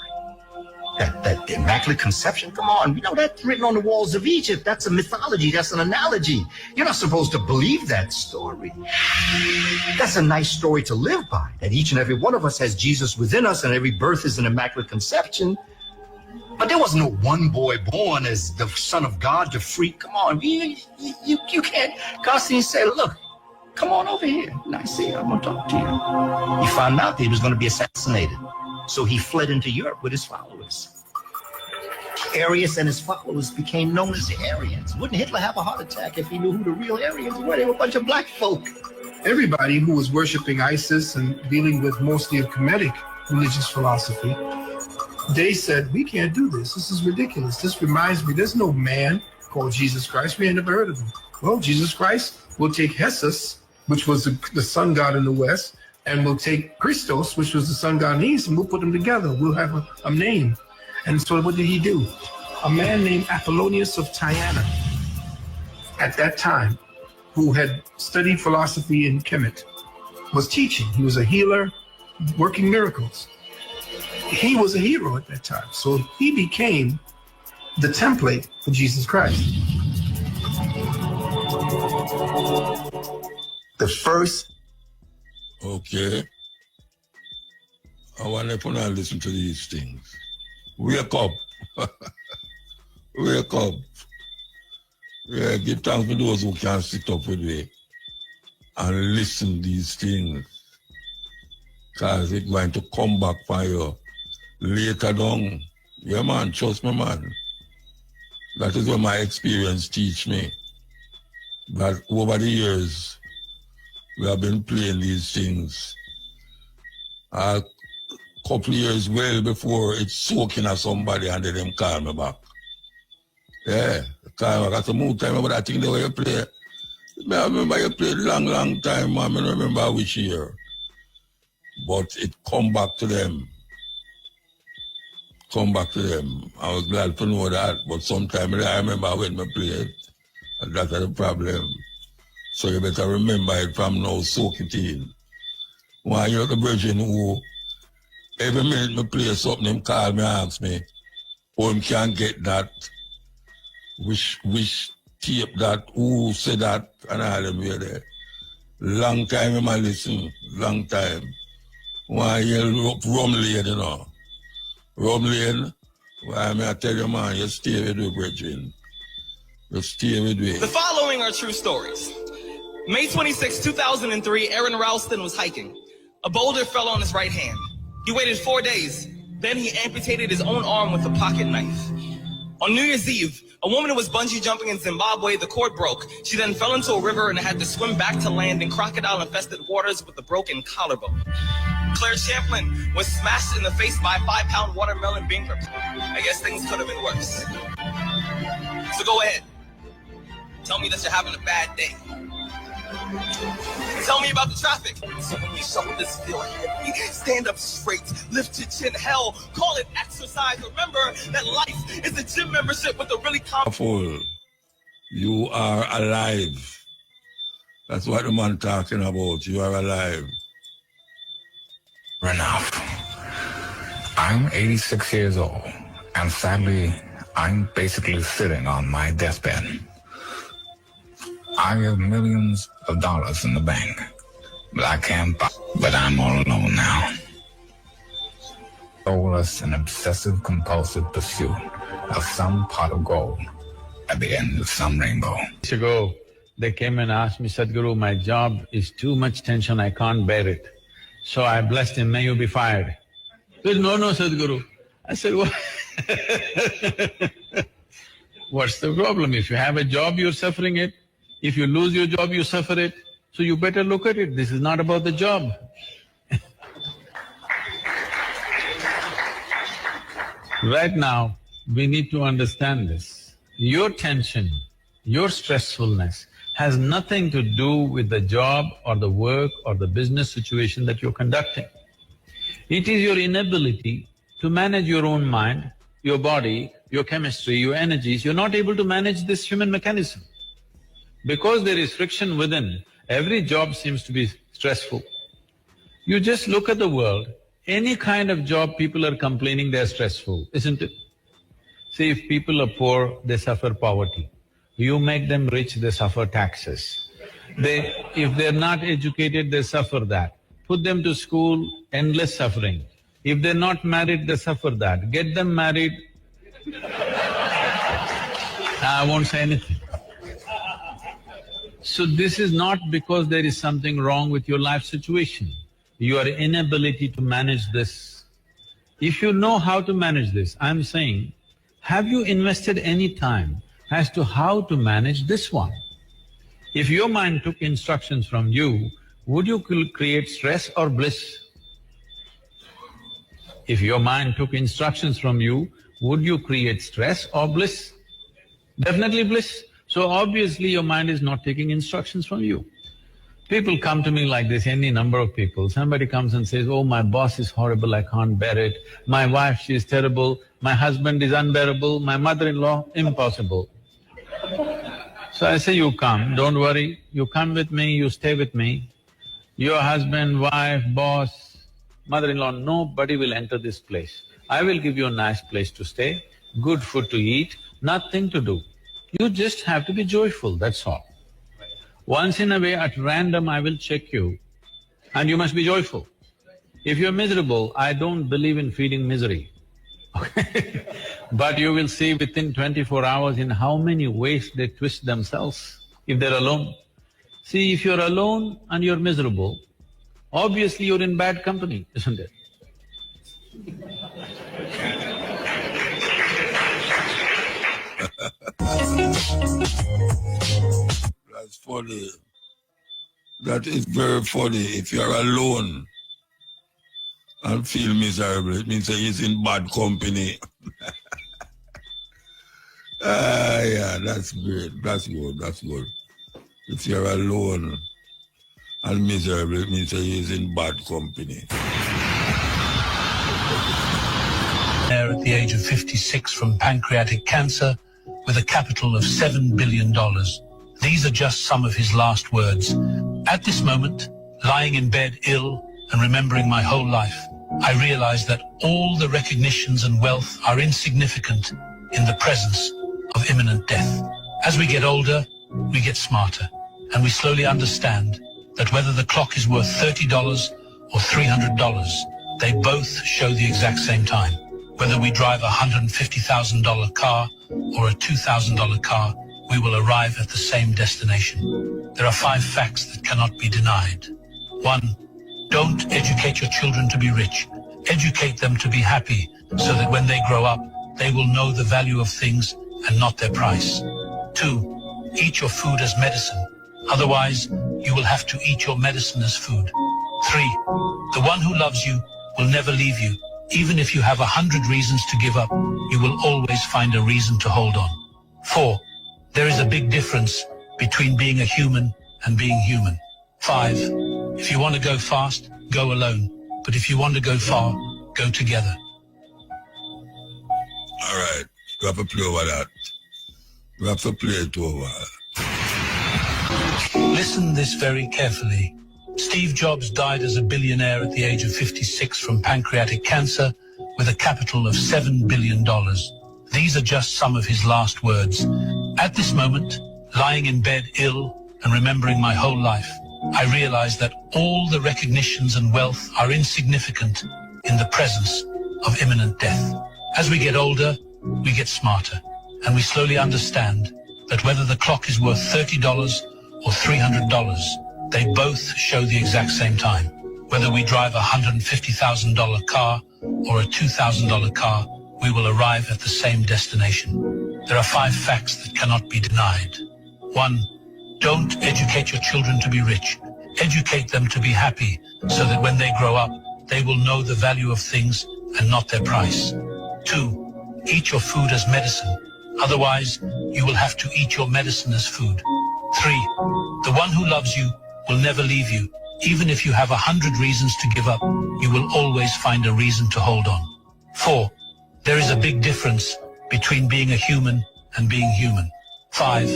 That Immaculate Conception, come on. You know, that's written on the walls of Egypt. That's a mythology. That's an analogy. You're not supposed to believe that story. That's a nice story to live by, that each and every one of us has Jesus within us and every birth is an Immaculate Conception. But there was no one boy born as the Son of God, the freak. Come on, you can't. Constantine said, look, come on over here. Nicaea, I'm going to talk to you. He found out that he was going to be assassinated. So he fled into Europe with his followers. Arius and his followers became known as the Aryans. Wouldn't Hitler have a heart attack if he knew who the real Aryans were? They were a bunch of black folk. Everybody who was worshiping ISIS and dealing with mostly a Kemetic religious philosophy, they said, we can't do this. This is ridiculous. This reminds me, there's no man called Jesus Christ. We ain't never heard of him. Well, Jesus Christ will take Jesus, which was the sun god in the West, and we'll take Christos, which was the sun god in the East, and we'll put them together. We'll have a name. And so what did he do? A man named Apollonius of Tyana, at that time, who had studied philosophy in Kemet, was teaching. He was a healer, working miracles. He was a hero at that time. So he became the template for Jesus Christ. The first. Okay. I want to put and listen to these things. Wake up. Wake up. Yeah, give thanks to those who can sit up with me and listen to these things. Because it's going to come back for you later on. Yeah, man, trust me, man. That is what my experience teach me. That over the years, we have been playing these things. A couple of years well before it's soaking at somebody and then them call me back. Yeah, call me back. That's a more time about that thing the way you play. I remember you played long time, man. I don't remember which year. But it come back to them. Come back to them. I was glad to know that, but sometimes I remember when I played, and that's the problem. So you better remember it from now, soak it in. When you're the virgin who, every minute I play something, him call me, ask me, or him can't get that, which tape that, who said that, and all them were there. Long time him I listen, long time. When you rum lane, you know. Rum lane, why I tell you, man, you stay with me, virgin. You stay with me. The following are true stories. May 26, 2003, Aaron Ralston was hiking. A boulder fell on his right hand. He waited 4 days. Then he amputated his own arm with a pocket knife. On New Year's Eve, a woman who was bungee jumping in Zimbabwe, the cord broke. She then fell into a river and had to swim back to land in crocodile-infested waters with a broken collarbone. Claire Champlin was smashed in the face by a 5-pound watermelon being prepared. I guess things could have been worse. So go ahead. Tell me that you're having a bad day. Tell me about the traffic. So when you shovel this feel heavy, stand up straight, lift your chin. Hell, call it exercise. Remember that life is a gym membership with a really powerful. You are alive. That's what the man talking about. You are alive. Enough. I'm 86 years old, and sadly, I'm basically sitting on my deathbed. I have millions of dollars in the bank, but I can't buy. But I'm all alone now. Soulless and obsessive compulsive pursuit of some pot of gold at the end of some rainbow. Years ago, they came and asked me, Sadhguru, my job is too much tension, I can't bear it. So I blessed him, may you be fired. He said, no, Sadhguru. I said, what? What's the problem? If you have a job, you're suffering it. If you lose your job, you suffer it. So you better look at it. This is not about the job. Right now, we need to understand this. Your tension, your stressfulness has nothing to do with the job or the work or the business situation that you're conducting. It is your inability to manage your own mind, your body, your chemistry, your energies. You're not able to manage this human mechanism. Because there is friction within, every job seems to be stressful. You just look at the world, any kind of job people are complaining they're stressful, isn't it? See, if people are poor, they suffer poverty. You make them rich, they suffer taxes. If they're not educated, they suffer that. Put them to school, endless suffering. If they're not married, they suffer that. Get them married, I won't say anything. So this is not because there is something wrong with your life situation. Your inability to manage this. If you know how to manage this, I'm saying, have you invested any time as to how to manage this one? If your mind took instructions from you, would you create stress or bliss? If your mind took instructions from you, would you create stress or bliss? Definitely bliss. So obviously your mind is not taking instructions from you. People come to me like this, any number of people. Somebody comes and says, oh, my boss is horrible, I can't bear it. My wife, she is terrible. My husband is unbearable. My mother-in-law, impossible. So I say, you come, don't worry. You come with me, you stay with me. Your husband, wife, boss, mother-in-law, nobody will enter this place. I will give you a nice place to stay, good food to eat, nothing to do. You just have to be joyful, that's all. Once in a way, at random, I will check you, and you must be joyful. If you're miserable, I don't believe in feeding misery, okay? But you will see within 24 hours in how many ways they twist themselves if they're alone. See, if you're alone and you're miserable, obviously you're in bad company, isn't it? That's funny. That is very funny. If you're alone and feel miserable, it means that he's in bad company. Yeah, that's great. That's good, that's good. If you're alone and miserable, it means that he's in bad company. At the age of 56 from pancreatic cancer with a capital of $7 billion. These are just some of his last words. At this moment, lying in bed ill and remembering my whole life, I realized that all the recognitions and wealth are insignificant in the presence of imminent death. As we get older, we get smarter, and we slowly understand that whether the clock is worth $30 or $300, they both show the exact same time. Whether we drive a $150,000 car or a $2,000 car, we will arrive at the same destination. There are 5 facts that cannot be denied. 1, don't educate your children to be rich. Educate them to be happy so that when they grow up, they will know the value of things and not their price. 2, eat your food as medicine. Otherwise, you will have to eat your medicine as food. 3, the one who loves you will never leave you. Even if you have 100 reasons to give up, you will always find a reason to hold on. 4, there is a big difference between being a human and being human. 5, if you want to go fast, go alone. But if you want to go far, go together. All right, we have to play over that. We have to play it over. Listen this very carefully. Steve Jobs died as a billionaire at the age of 56 from pancreatic cancer with with a capital of $7 billion. These are just some of his last words. At this moment, lying in bed ill and remembering my whole life, I realize that all the recognitions and wealth are insignificant in the presence of imminent death. As we get older, we get smarter, and we slowly understand that whether the clock is worth $30 or $300, they both show the exact same time. Whether we drive a $150,000 car or a $2,000 car, we will arrive at the same destination. There are 5 facts that cannot be denied. 1, don't educate your children to be rich. Educate them to be happy, so that when they grow up, they will know the value of things and not their price. 2, eat your food as medicine. Otherwise, you will have to eat your medicine as food. 3, the one who loves you will never leave you. Even if you have 100 reasons to give up, you will always find a reason to hold on. 4, there is a big difference between being a human and being human. 5,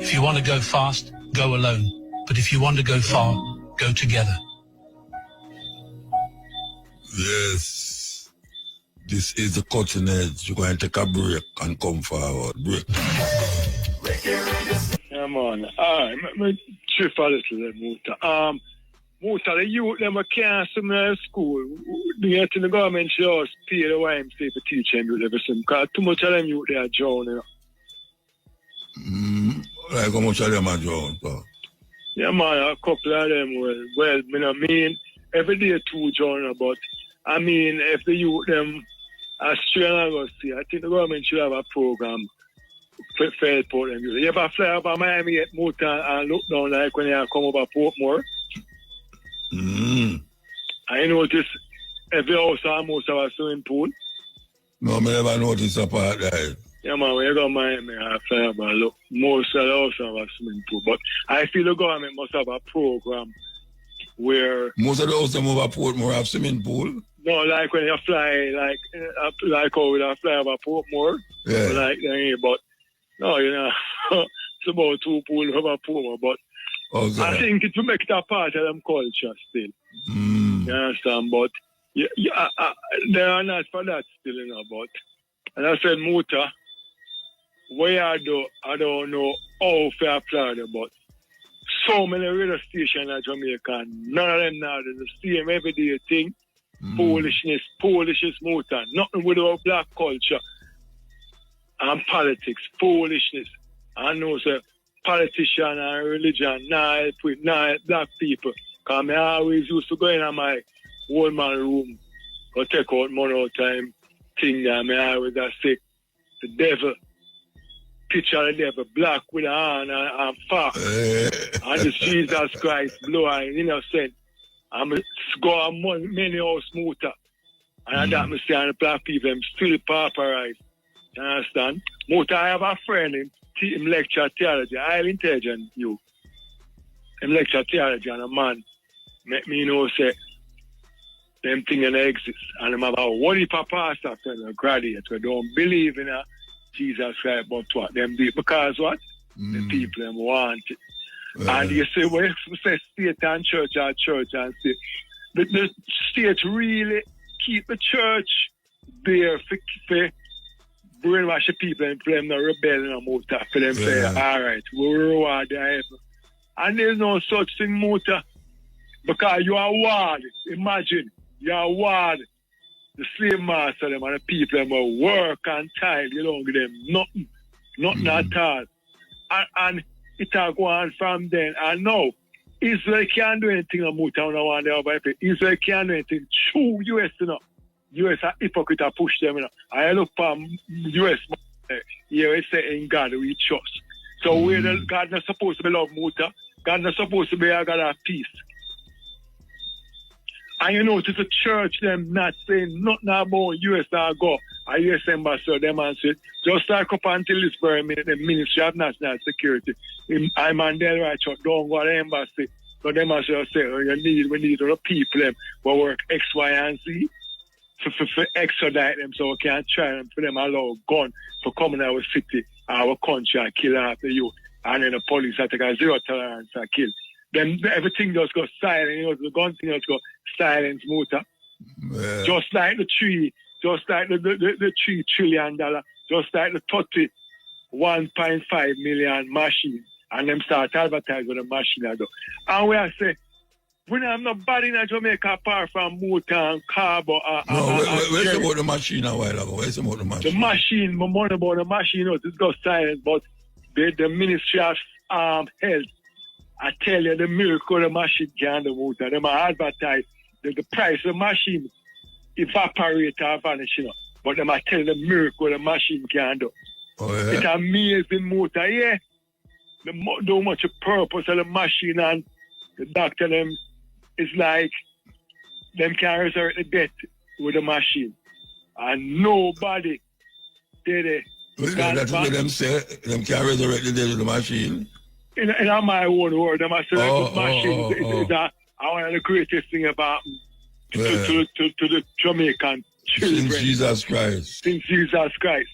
if you want to go fast, go alone. But if you want to go far, go together. Yes. This is the cutting edge. You're going to take a break and come forward. Break. Yeah, man. I'm shift a little bit, Muta. Muta, the youth, them can't send me to school. The government should pay the YMCA for teaching youth everything. Because too much of them youth, they are drowning. Like how much of them are drowning, pal? Yeah, man, a couple of them, well, I mean, every day 2 drowning, but I mean, if the youth, them, Australia, I think the government should have a program for help them. You ever fly over Miami at Muta and look down like when you come over Portmore? I notice every house almost have a swimming pool. No, I never noticed a part there. Yeah, man, when you go to Miami, I fly over and look, most of the houses have a swimming pool. But I feel the government must have a program where... Most of the houses over Portmore have swimming pool? No, like when you fly, like how we fly over Portmore. Yeah. Like, but, no, you know, it's about 2 pools over Portmore, but okay. I think it will make it a part of them culture still. You understand? But they are not for that still, you know. But, and I said, Muta, where I don't know how to apply them, but so many radio stations in Jamaica, none of them now do the same everyday thing. Foolishness, Muta, nothing with our black culture and politics, foolishness. I know, sir. Politician and religion, not with black people. Because I always used to go in my old man room or take out money all time thing that I always say, the devil, picture of the devil, black with a hand and fat. And the Jesus Christ, blue eye, innocent. I'm go on many house Muta. And that me say, and the black people, I'm still pauperized. You understand? Muta, I have a friend, him lecture theology, highly intelligent you. Him lecture theology and a man make me know say them things don't exist. And I'm about what if a pastor friend a graduate who don't believe in a Jesus Christ, but what them do because what? The people them want it. And you say, well, you say state and church and state. But the state really keep the church there for brainwash the people and for them not rebelling about that. For them say, all right, we'll reward them. And there's no such thing, Muta. Because you are ward. Imagine, you are ward. The slave master them and the people them will work and toil. You don't give them nothing at all. And it will go on from then. And now, Israel can't do anything on Muta. Israel can't do anything. True US, you know. US are hypocrite to push them, you know. I look for US here, it's saying God we trust. So where God not supposed to be love Muta, God not supposed to be a God of peace. And you know, it's a church them not saying nothing about US now go. A US ambassador them and say, just like up until this very minute, the Ministry of National Security. I'm on their right church, don't go to the embassy. So them and say, we need other people them who work X, Y, and Z. For extradite them so we can't try them for them allow gun for coming to our city, our country and kill half the youth. And then the police have to take a zero tolerance and kill. Then everything just goes silent, you know, the gun thing just goes silence Muta. Just like the tree just like the $3 trillion, just like the 31.5 million machine, and them start advertising with the machine. And we are say, we don't have nobody in Jamaica apart from motor and carbo. Where's about the machine a while ago? Where's about the machine? The machine, my money about the machine, it's got silent, but the Ministry of Health, I tell you, the miracle the machine can do motor. They might advertise the price of the machine evaporate or vanish, but they might tell you the miracle the machine can do. Oh, yeah? It's amazing motor, yeah. So much purpose of the machine, and the doctor them is like them can resurrect the death with the machine. And nobody did it. That's what them say, them can resurrect the dead with the machine. In my own word, them say the machine is one of the greatest thing about to the Jamaican children. Since Jesus Christ. Since Jesus Christ.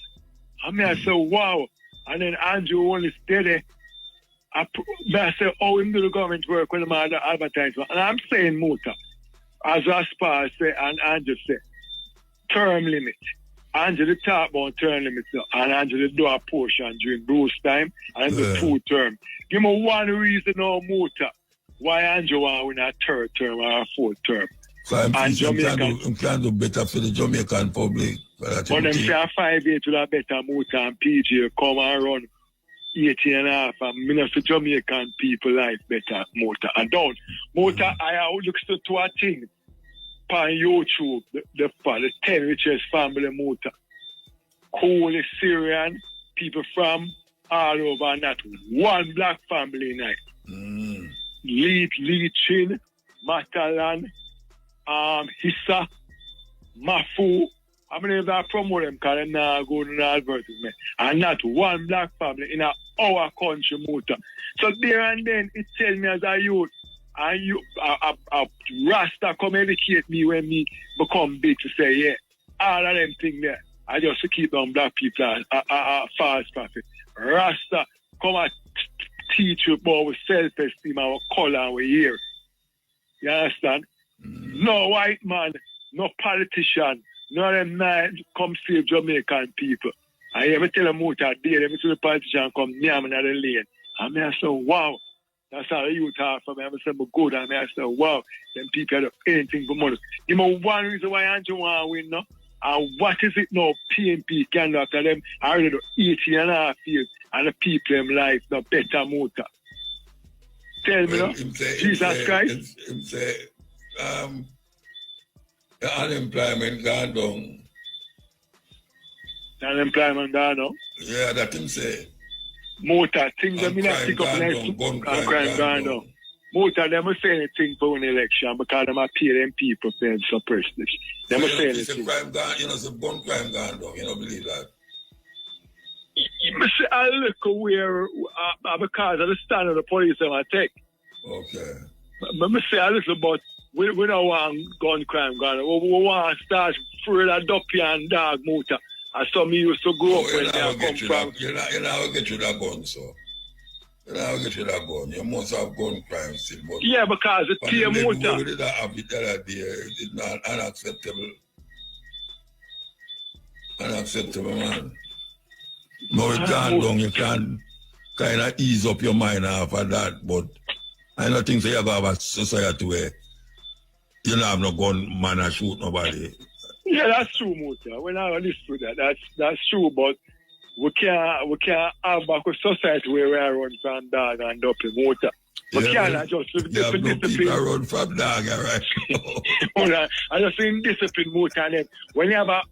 I mean, I say, wow. And then Andrew only steady. I say, oh, him do the government work when I'm advertisement. And I'm saying motor. As Aspar say and Andrew say, term limit. Andrew the talk about term limit now. And Andrew the do a portion during Bruce time and the 2 term. Give me one reason now, motor, why Andrew want to win a 3rd term or a 4th term. So I'm can do better for the Jamaican public. But them say a 5-8 will have better motor and PJ come and run 18.5 and I for Jamaican people like better motor. And don't. Motor, I look to a thing on YouTube, the 10 richest family motor. Holy Syrian, people from all over, not one black family in it. Leachin, Matalan, Hissa, Mafu. I mean, if I promote them, because I'm not going to advertisement. And not one black family in our country motor. So there and then, it tells me as a youth, and a Rasta come educate me when me become big to say, yeah, all of them things there. I just keep on black people as false prophet. Rasta come and teach you about with self-esteem, our color, our hair. You understand? No white man, no politician, none of them come save Jamaican people. I ever tell them out there, every time the politician come near me in the lane. And I say, wow, that's how you talk for me. I say, I'm good. And I say, wow, them people do anything for money. You know, one reason why Andrew want to win now, and what is it now PNP can do after them? I already do 18.5 years, and the people in life no better motor. Tell me now, Jesus Christ. The unemployment gone down. The unemployment gone down? Yeah, that him say. Motor, things that me not pick up and crime gone down. Motor, they must say anything for an election because they must pay them people for suppress this. They must say anything. Crime gone, it's a bun crime gone down. You don't believe that? You say a little where, because of the stand of the police they might take. Okay. But say a little, but we don't want gun crime gone. We want to start free that duppy and dog motor. And some used to grow up when they come from. You're not going to get you that gun, so. You're not going to get you that gun. You must have gun crime still. But yeah, because the tear motor. We did have it the other day. It's not unacceptable. Unacceptable, man. No, it can't down. You can kind of ease up your mind after that, but I don't think so you have a society where you don't have no gun man and shoot nobody. Yeah, that's true, Muta. We're not honest with that. That's true, but we can't have a society where we run from dog and up in motor. We can't just discipline. No people run from dog, all right? I just think discipline motor. And then when you have a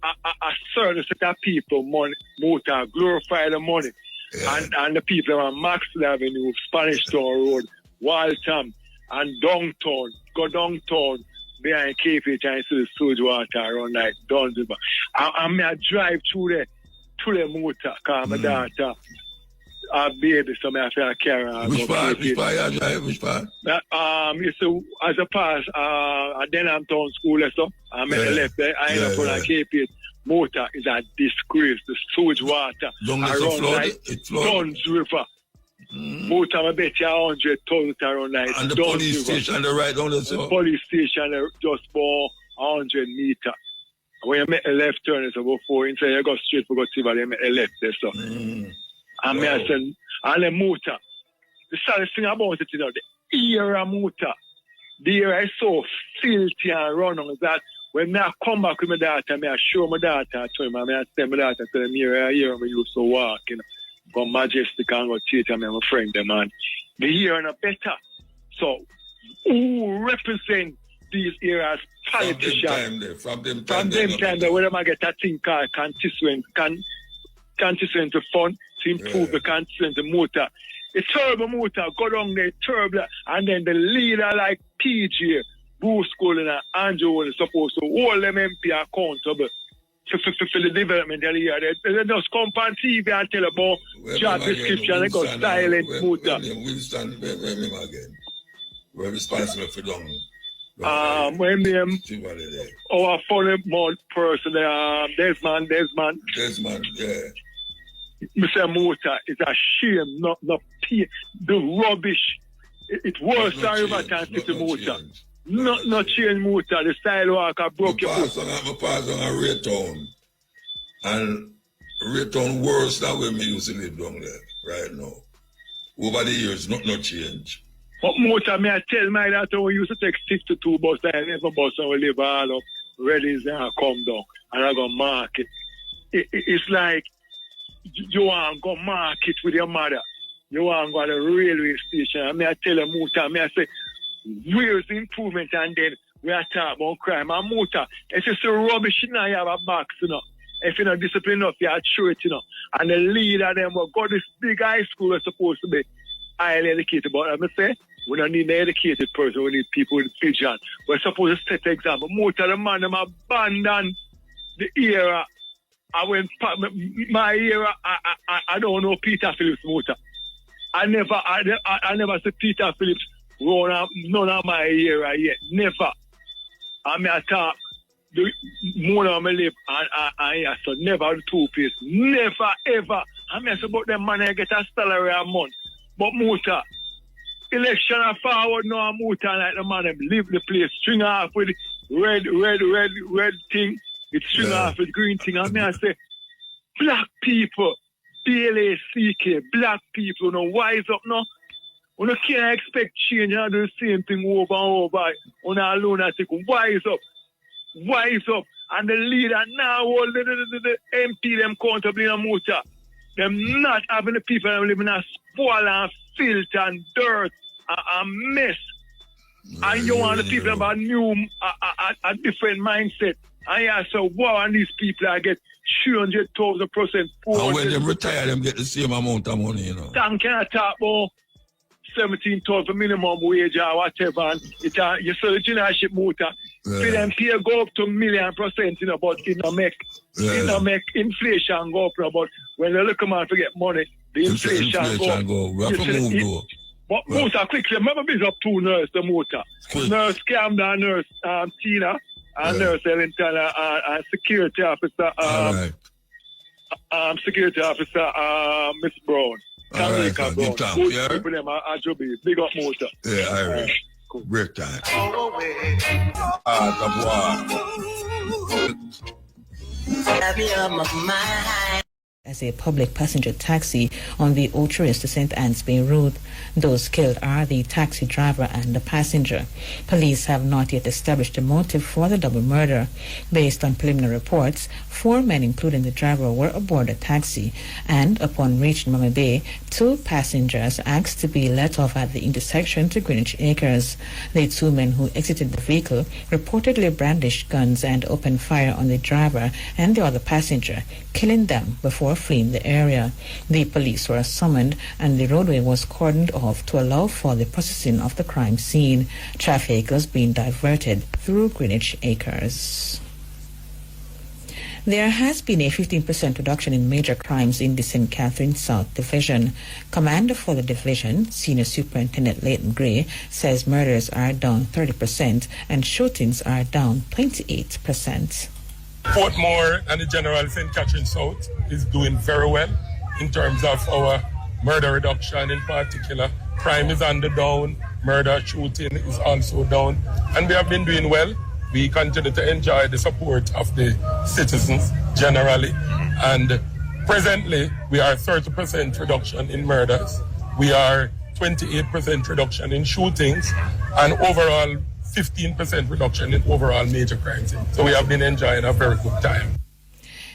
certain set of people, motor, glorify the money. Yeah. And the people on Maxwell Avenue, Spanish Town Road, Waltham, and downtown, go downtown, behind KPH and see the sewage water around like Dunsville. I drive through the motor, because my daughter, a baby, so I have to carry her. Which part you drive? Which part? You see, as a pass, at Denham Town School, so I'm at the left there, I end up on a KPH. Motor is a disgrace. The sewage water around like Duns River. Motor, I bet you 100 tons around like and the police station, the right on the police station, just for 100 meters. When you make a left turn, so before inside you go straight for go Tivoli, you make a left there, so. And me I said, and the motor. The saddest thing about it, the era motor, the era is so filthy and run on that when I come back with my daughter, I show my daughter to him, I tell my daughter to the mirror, here I used to walk, go Majestic and go theater, my friend, man. The era are better. So, who represent these eras? Politicians. From them time, where am I get a thing called constituent to fund to improve the constituent motor. The turbo motor go down there, turbo, and then the leader like PG, Bruce Cullen and Andrew is supposed to hold them MP accountable for the development of the year. They just come on TV and tell about job description and go silent motor. We're responsible for them. When our funny mouth person, Desmond, yeah. Mr. Motor, it's a shame, not the rubbish. It's worse than River Town City Motor. Not change motor, the style walker broke your foot. I pass on a Raytown. And Raytown worse than when we used to live down there right now. Over the years, not change. But motor, I tell my daughter we used to take 62 bus and every bus and we live all up, ready and come down. And I go market. It's like you want to go market with your mother. You want to go to the railway station. I tell a motor, I say, where's the improvement? And then we are talking about crime. And motor, it's just a rubbish now you have a box, If you're not disciplined enough, you have to show it, And the leader them will go this big high school is supposed to be highly educated. But I'm say, we don't need an educated person, we need people with vision. We're supposed to set the example. Motor, the man, them abandon the era. I went my era. I don't know Peter Phillips motor. I never see Peter Phillips run out none of my era yet. Never. I mean, I thought the more of my live and so never the two piece. Never ever. I mean, about them man I get a salary a month. But motor, election are forward now. Motor like the man them leave the place, string off with red thing. It's string off with green thing. I mean, I say, black people, BLACK, black people, wise up now. We can't expect change and do the same thing over and over. On our lunatic, wise up. And the leader now, all the MP, them comfortably in a motor. Them not having the people that live in a spoil and filth and dirt and mess. And you want the people about new, a different mindset. And you say, wow, and these people I get 300,000%. And when they retire, them get the same amount of money, Then can I talk about 17,000 minimum wage or whatever, and you sell the generalship motor. For them pay go up to 1,000,000%, but it don't make inflation go up, but when the little man forget money, the inflation go. We have to move though. But motor quickly, remember biz up two nurse the motor. Nurse Camden, nurse Tina, and nurse Ellington, and security officer security officer Miss Brown. All right, good time. Yeah. People them are big up motor. Yeah, Irish. Cool. Break time. As a public passenger taxi on the Old Trace to St. Anne's Bay Road. Those killed are the taxi driver and the passenger. Police have not yet established a motive for the double murder. Based on preliminary reports, 4 men, including the driver, were aboard a taxi, and upon reaching Mama Bay, 2 passengers asked to be let off at the intersection to Greenwich Acres. The 2 men who exited the vehicle reportedly brandished guns and opened fire on the driver and the other passenger, killing them before fleeing the area. The police were summoned and the roadway was cordoned off to allow for the processing of the crime scene. Traffic was being diverted through Greenwich Acres. There has been a 15% reduction in major crimes in the St. Catherine South Division. Commander for the division, Senior Superintendent Leighton Gray, says murders are down 30% and shootings are down 28%. Portmore and the general St. Catherine South is doing very well in terms of our murder reduction in particular. Crime is on the down, murder shooting is also down, and we have been doing well we continue to enjoy the support of the citizens generally. And presently, we are 30% reduction in murders. We are 28% reduction in shootings, and overall 15% reduction in overall major crimes. So we have been enjoying a very good time.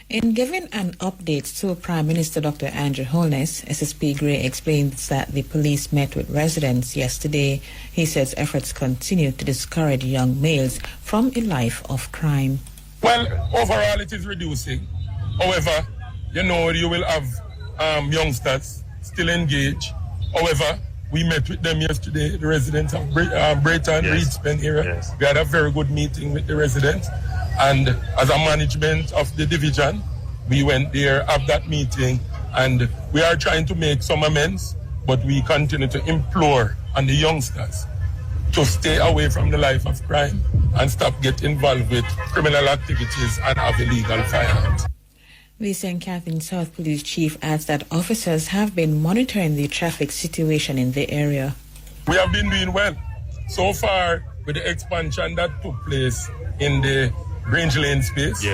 In giving an update to Prime Minister Dr. Andrew Holness, SSP Gray explains that the police met with residents yesterday. He says efforts continue to discourage young males from a life of crime. Well, overall it is reducing. However, you will have youngsters still engaged. However, we met with them yesterday, the residents of Brayton, Reedspen area. Yes. We had a very good meeting with the residents. And as a management of the division, we went there, have that meeting, and we are trying to make some amends, but we continue to implore on the youngsters to stay away from the life of crime and stop getting involved with criminal activities and have illegal firearms. The St. Catherine South Police Chief adds that officers have been monitoring the traffic situation in the area. We have been doing well. So far, with the expansion that took place in the Grange Lane space,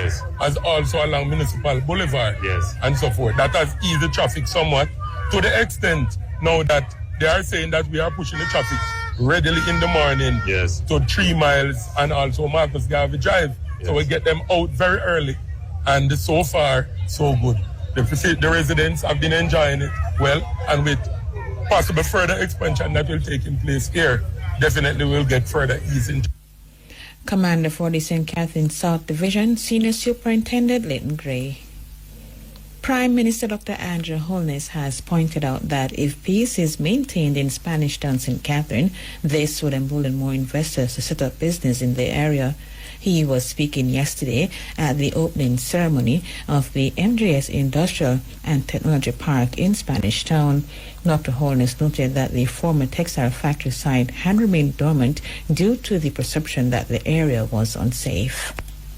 as also along Municipal Boulevard, and so forth. That has eased the traffic somewhat, to the extent now that they are saying that we are pushing the traffic readily in the morning to 3 miles and also Marcus Garvey Drive. So we get them out very early, and so far, so good. The residents have been enjoying it well, and with possible further expansion that will take place here, definitely we'll get further easing. Commander for the St. Catherine South Division, Senior Superintendent Leighton Gray. Prime Minister Dr. Andrew Holness has pointed out that if peace is maintained in Spanish Town, St. Catherine, this would embolden more investors to set up business in the area. He was speaking yesterday at the opening ceremony of the MJS Industrial and Technology Park in Spanish Town. Dr. Holness noted that the former textile factory site had remained dormant due to the perception that the area was unsafe.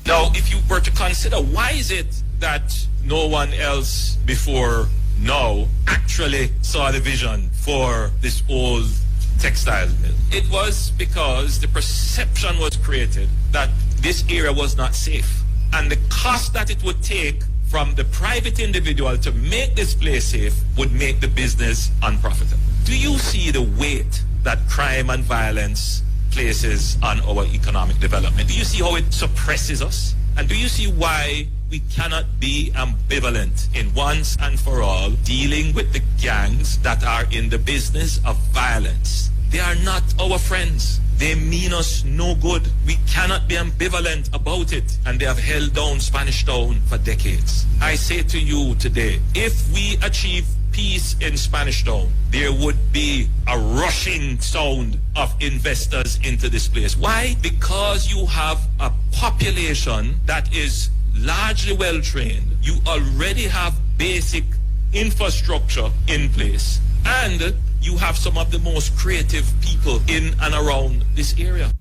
Now, if you were to consider why is it that no one else before now actually saw the vision for this old textile mill, it was because the perception was created that this area was not safe, and the cost that it would take from the private individual to make this place safe would make the business unprofitable. Do you see the weight that crime and violence places on our economic development? Do you see how it suppresses us? And do you see why we cannot be ambivalent in once and for all dealing with the gangs that are in the business of violence? They are not our friends. They mean us no good. We cannot be ambivalent about it. And they have held down Spanish Town for decades. I say to you today, if we achieve peace in Spanish Town, there would be a rushing sound of investors into this place. Why? Because you have a population that is largely well trained. You already have basic infrastructure in place. And you have some of the most creative people in and around this area.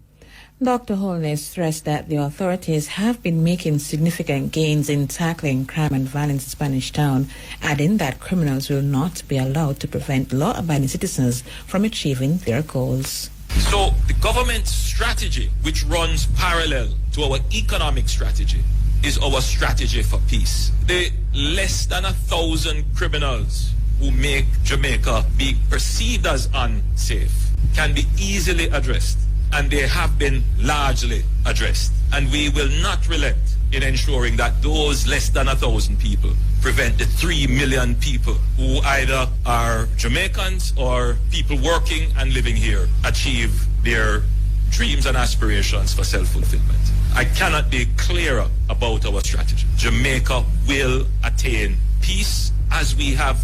Dr. Holness stressed that the authorities have been making significant gains in tackling crime and violence in Spanish Town, adding that criminals will not be allowed to prevent law-abiding citizens from achieving their goals. So the government's strategy, which runs parallel to our economic strategy, is our strategy for peace. The less than 1,000 criminals who make Jamaica be perceived as unsafe can be easily addressed, and they have been largely addressed. And we will not relent in ensuring that those less than 1,000 people prevent the 3 million people who either are Jamaicans or people working and living here achieve their dreams and aspirations for self-fulfillment. I cannot be clearer about our strategy. Jamaica will attain peace as we have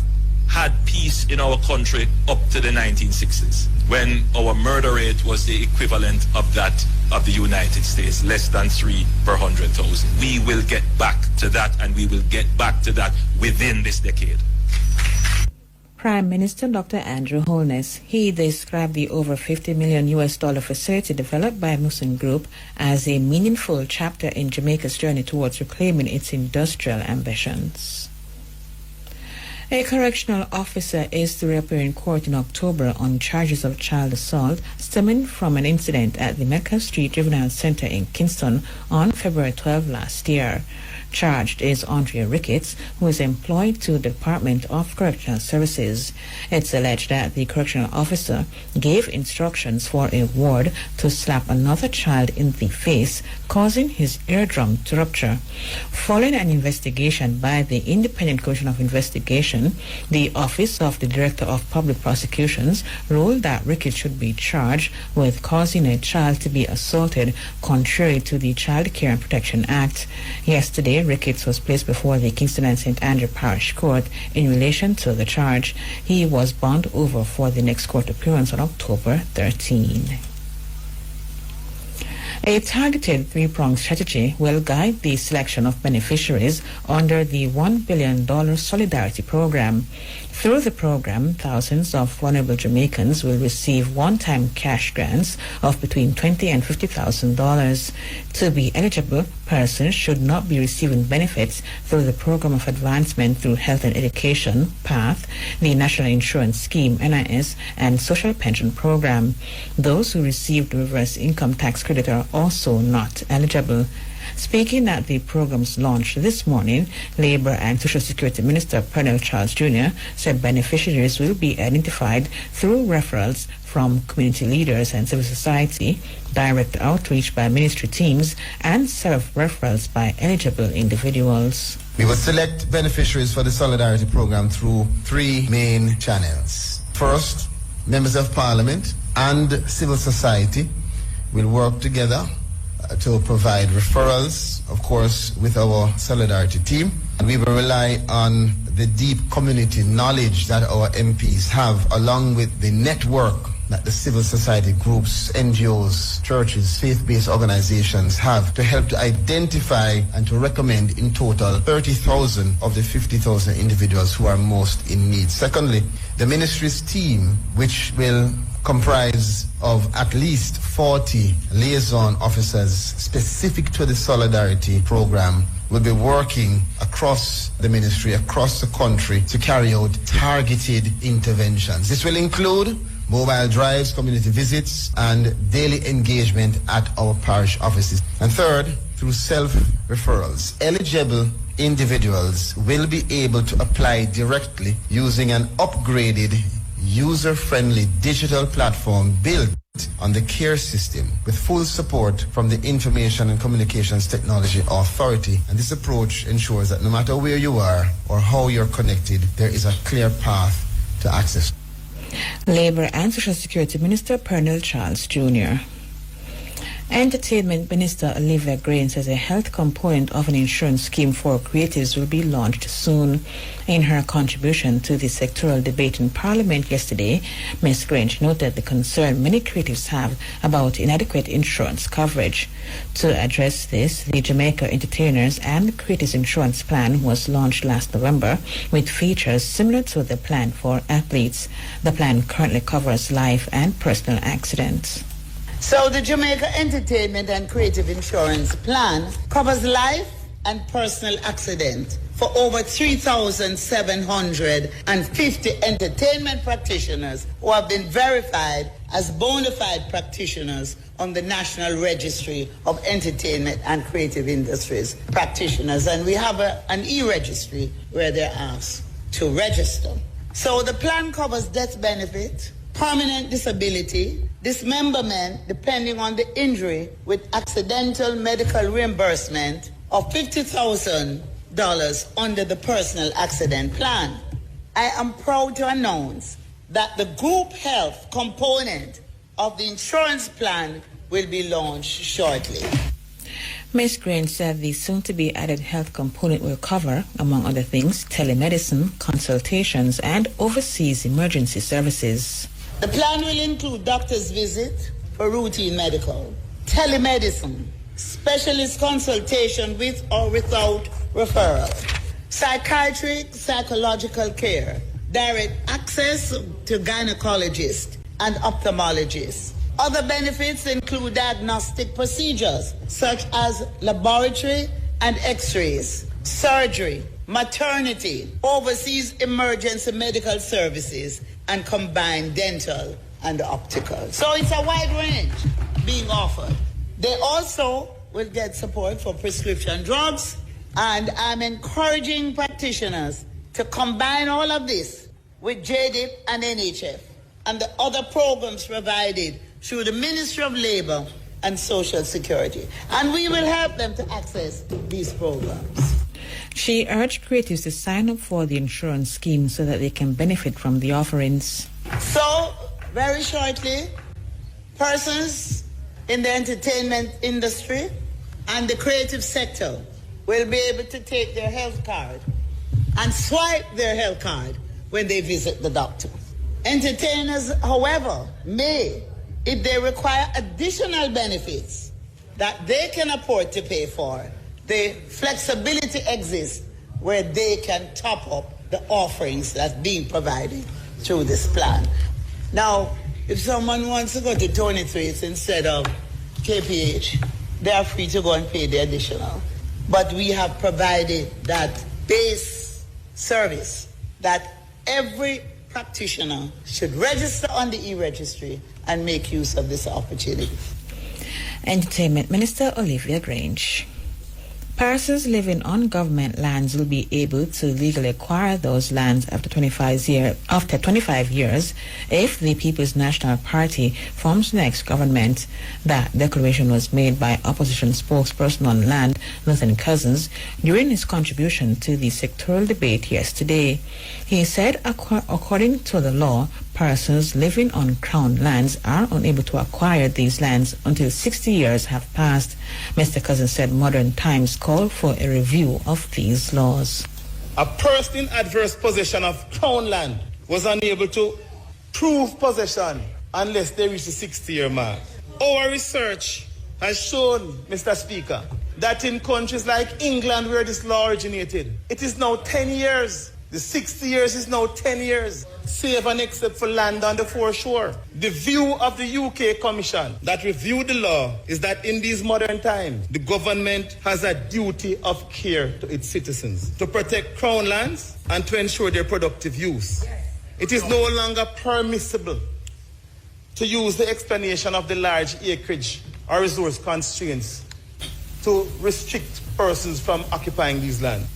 had peace in our country up to the 1960s, when our murder rate was the equivalent of that of the United States, less than 3 per 100,000. We will get back to that, and we will get back to that within this decade. Prime Minister Dr. Andrew Holness, he described the over $50 million facility developed by Muslim Group as a meaningful chapter in Jamaica's journey towards reclaiming its industrial ambitions. A correctional officer is to reappear in court in October on charges of child assault stemming from an incident at the Metcalf Street Juvenile Center in Kingston on February 12 last year. Charged is Andrea Ricketts, who is employed to the Department of Correctional Services. It's alleged that the correctional officer gave instructions for a ward to slap another child in the face, causing his eardrum to rupture. Following an investigation by the Independent Commission of Investigation, the Office of the Director of Public Prosecutions ruled that Ricketts should be charged with causing a child to be assaulted contrary to the Child Care and Protection Act. Yesterday, Ricketts was placed before the Kingston and St. Andrew Parish Court in relation to the charge. He was bound over for the next court appearance on October 13. A targeted three-pronged strategy will guide the selection of beneficiaries under the $1 billion Solidarity Program. Through the program, thousands of vulnerable Jamaicans will receive one-time cash grants of between $20,000 and $50,000. To be eligible, persons should not be receiving benefits through the Program of Advancement through Health and Education, PATH, the National Insurance Scheme, NIS, and Social Pension Program. Those who received reverse income tax credit are also not eligible. Speaking at the program's launch this morning, Labour and Social Security Minister Pernell Charles Jr. said beneficiaries will be identified through referrals from community leaders and civil society, direct outreach by ministry teams, and self-referrals by eligible individuals. We will select beneficiaries for the Solidarity Program through three main channels. First, members of Parliament and civil society will work together to provide referrals, of course, with our Solidarity team. And we will rely on the deep community knowledge that our MPs have, along with the network that the civil society groups, NGOs, churches, faith-based organizations have to help to identify and to recommend in total 30,000 of the 50,000 individuals who are most in need. Secondly, the ministry's team, which will comprise of at least 40 liaison officers specific to the Solidarity Program, will be working across the ministry, across the country, to carry out targeted interventions. This will include mobile drives, community visits, and daily engagement at our parish offices. And third, through self-referrals. Eligible individuals will be able to apply directly using an upgraded, user-friendly digital platform built on the CARE system with full support from the Information and Communications Technology Authority. And this approach ensures that no matter where you are or how you're connected, there is a clear path to access. Labour and Social Security Minister Pernell Charles Jr. Entertainment Minister Olivia Green says a health component of an insurance scheme for creatives will be launched soon. In her contribution to the sectoral debate in Parliament yesterday, Ms. Grange noted the concern many creatives have about inadequate insurance coverage. To address this, the Jamaica Entertainers and Creatives Insurance Plan was launched last November with features similar to the plan for athletes. The plan currently covers life and personal accidents. So the Jamaica Entertainment and Creative Insurance Plan covers life and personal accident for over 3,750 entertainment practitioners who have been verified as bona fide practitioners on the National Registry of Entertainment and Creative Industries practitioners. And we have an e-registry where they're asked to register. So the plan covers death benefit, permanent disability, dismemberment depending on the injury, with accidental medical reimbursement of $50,000 under the personal accident plan. I am proud to announce that the group health component of the insurance plan will be launched shortly. Ms. Green said the soon-to-be added health component will cover, among other things, telemedicine, consultations, and overseas emergency services. The plan will include doctor's visit for routine medical, telemedicine, specialist consultation with or without referral, psychiatric, psychological care, direct access to gynecologists and ophthalmologists. Other benefits include diagnostic procedures such as laboratory and x-rays, surgery, maternity, overseas emergency medical services, and combined dental and optical. So it's a wide range being offered. They also will get support for prescription drugs, and I'm encouraging practitioners to combine all of this with JDIP and NHF and the other programs provided through the Ministry of Labor and Social Security. And we will help them to access these programs. She urged creatives to sign up for the insurance scheme so that they can benefit from the offerings. So, very shortly, persons in the entertainment industry and the creative sector will be able to take their health card and swipe their health card when they visit the doctor. Entertainers, however, may, if they require additional benefits that they can afford to pay for, the flexibility exists where they can top up the offerings that's being provided through this plan. Now, if someone wants to go to Tony Thwaites instead of KPH, they are free to go and pay the additional. But we have provided that base service that every practitioner should register on the e-registry and make use of this opportunity. Entertainment Minister Olivia Grange. Persons living on government lands will be able to legally acquire those lands after 25 years if the People's National Party forms the next government. That declaration was made by opposition spokesperson on land, Nathan Cousins, during his contribution to the sectoral debate yesterday. He said, according to the law, persons living on crown lands are unable to acquire these lands until 60 years have passed. Mr. Cousins said modern times call for a review of these laws. A person in adverse possession of crown land was unable to prove possession unless they reach the 60-year mark. Our research has shown, Mr. Speaker, that in countries like England where this law originated, it is now 10 years. The 60 years is now 10 years, save and except for land on the foreshore. The view of the UK Commission that reviewed the law is that in these modern times, the government has a duty of care to its citizens to protect crown lands and to ensure their productive use. It is no longer permissible to use the explanation of the large acreage or resource constraints to restrict persons from occupying these lands.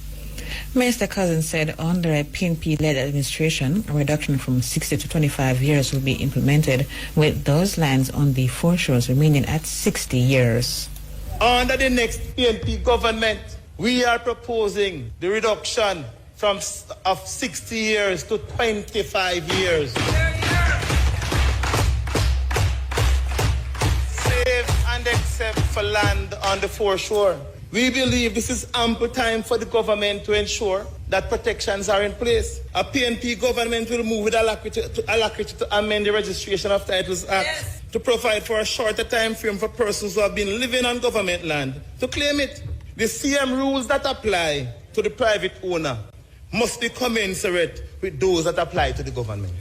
Mr. Cousins said under a PNP-led administration, a reduction from 60 to 25 years will be implemented, with those lands on the foreshores remaining at 60 years. Under the next PNP government, we are proposing the reduction of 60 years to 25 years. Save and except for land on the foreshore. We believe this is ample time for the government to ensure that protections are in place. A PNP government will move with alacrity to amend the Registration of Titles Act to provide for a shorter time frame for persons who have been living on government land to claim it. The same rules that apply to the private owner must be commensurate with those that apply to the government.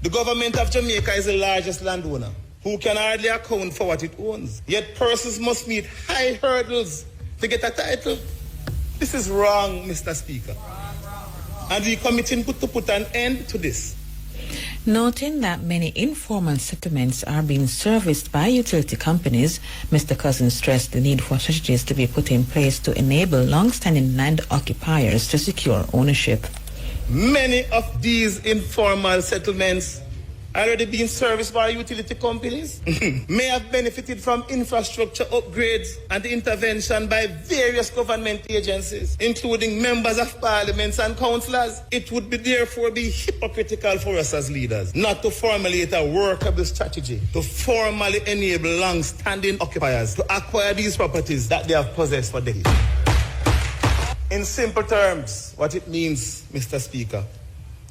The government of Jamaica is the largest landowner, who can hardly account for what it owns. Yet persons must meet high hurdles to get a title. This is wrong, Mr. Speaker. And we committing to put an end to this. Noting that many informal settlements are being serviced by utility companies, Mr. Cousins stressed the need for strategies to be put in place to enable long-standing land occupiers to secure ownership. Many of these informal settlements already being serviced by utility companies may have benefited from infrastructure upgrades and intervention by various government agencies, including members of parliaments and councillors. It would therefore be hypocritical for us as leaders not to formulate a workable strategy to formally enable long-standing occupiers to acquire these properties that they have possessed for decades. In simple terms, what it means, Mr. Speaker,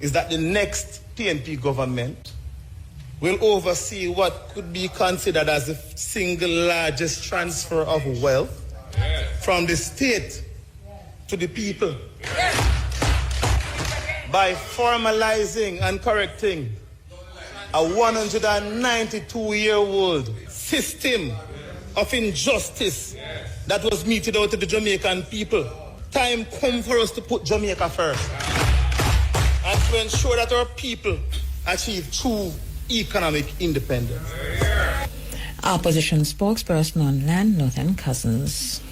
is that the next PNP government will oversee what could be considered as the single largest transfer of wealth from the state to the people by formalizing and correcting a 192-year-old system of injustice that was meted out to the Jamaican people time come for us to put Jamaica first and to ensure that our people achieve true economic independence. Opposition spokesperson on land, Northern Cousins.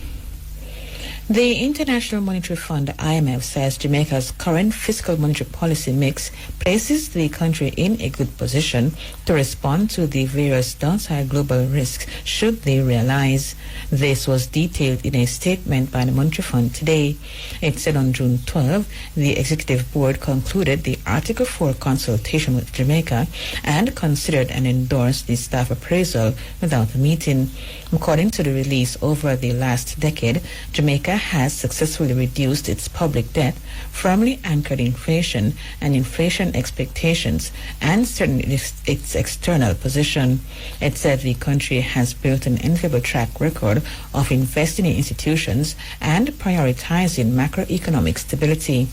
The International Monetary Fund, IMF, says Jamaica's current fiscal monetary policy mix places the country in a good position to respond to the various downside global risks should they realize. This was detailed in a statement by the Monetary Fund today. It said on June 12, the Executive Board concluded the Article 4 consultation with Jamaica and considered and endorsed the staff appraisal without a meeting. According to the release, over the last decade, Jamaica has successfully reduced its public debt, firmly anchored inflation and inflation expectations, and strengthened its external position. It said the country has built an enviable track record of investing in institutions and prioritizing macroeconomic stability.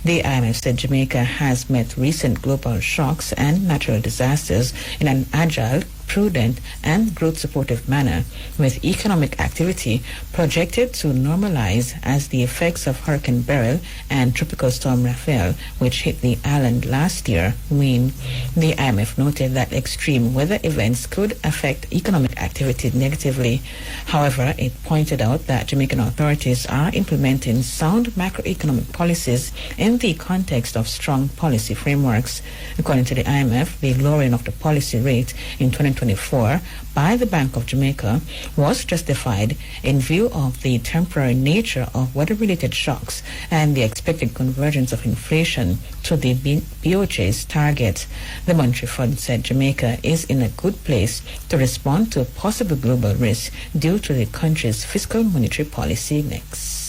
The IMF said Jamaica has met recent global shocks and natural disasters in an agile, prudent and growth-supportive manner, with economic activity projected to normalize as the effects of Hurricane Beryl and Tropical Storm Rafael, which hit the island last year, wane. The IMF noted that extreme weather events could affect economic activity negatively. However, it pointed out that Jamaican authorities are implementing sound macroeconomic policies in the context of strong policy frameworks. According to the IMF, the lowering of the policy rate in 2024 by the Bank of Jamaica was justified in view of the temporary nature of weather-related shocks and the expected convergence of inflation to the BOJ's target. The Monetary Fund said Jamaica is in a good place to respond to possible global risks due to the country's fiscal monetary policy mix.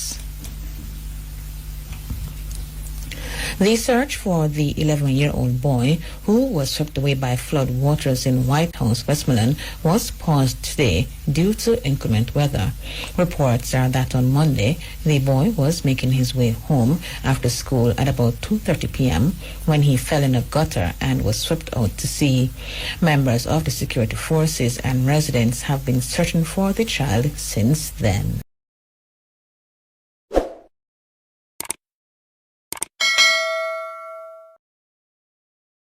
The search for the 11-year-old boy who was swept away by flood waters in White House, Westmoreland, was paused today due to inclement weather. Reports are that on Monday, the boy was making his way home after school at about 2:30 p.m. when he fell in a gutter and was swept out to sea. Members of the security forces and residents have been searching for the child since then.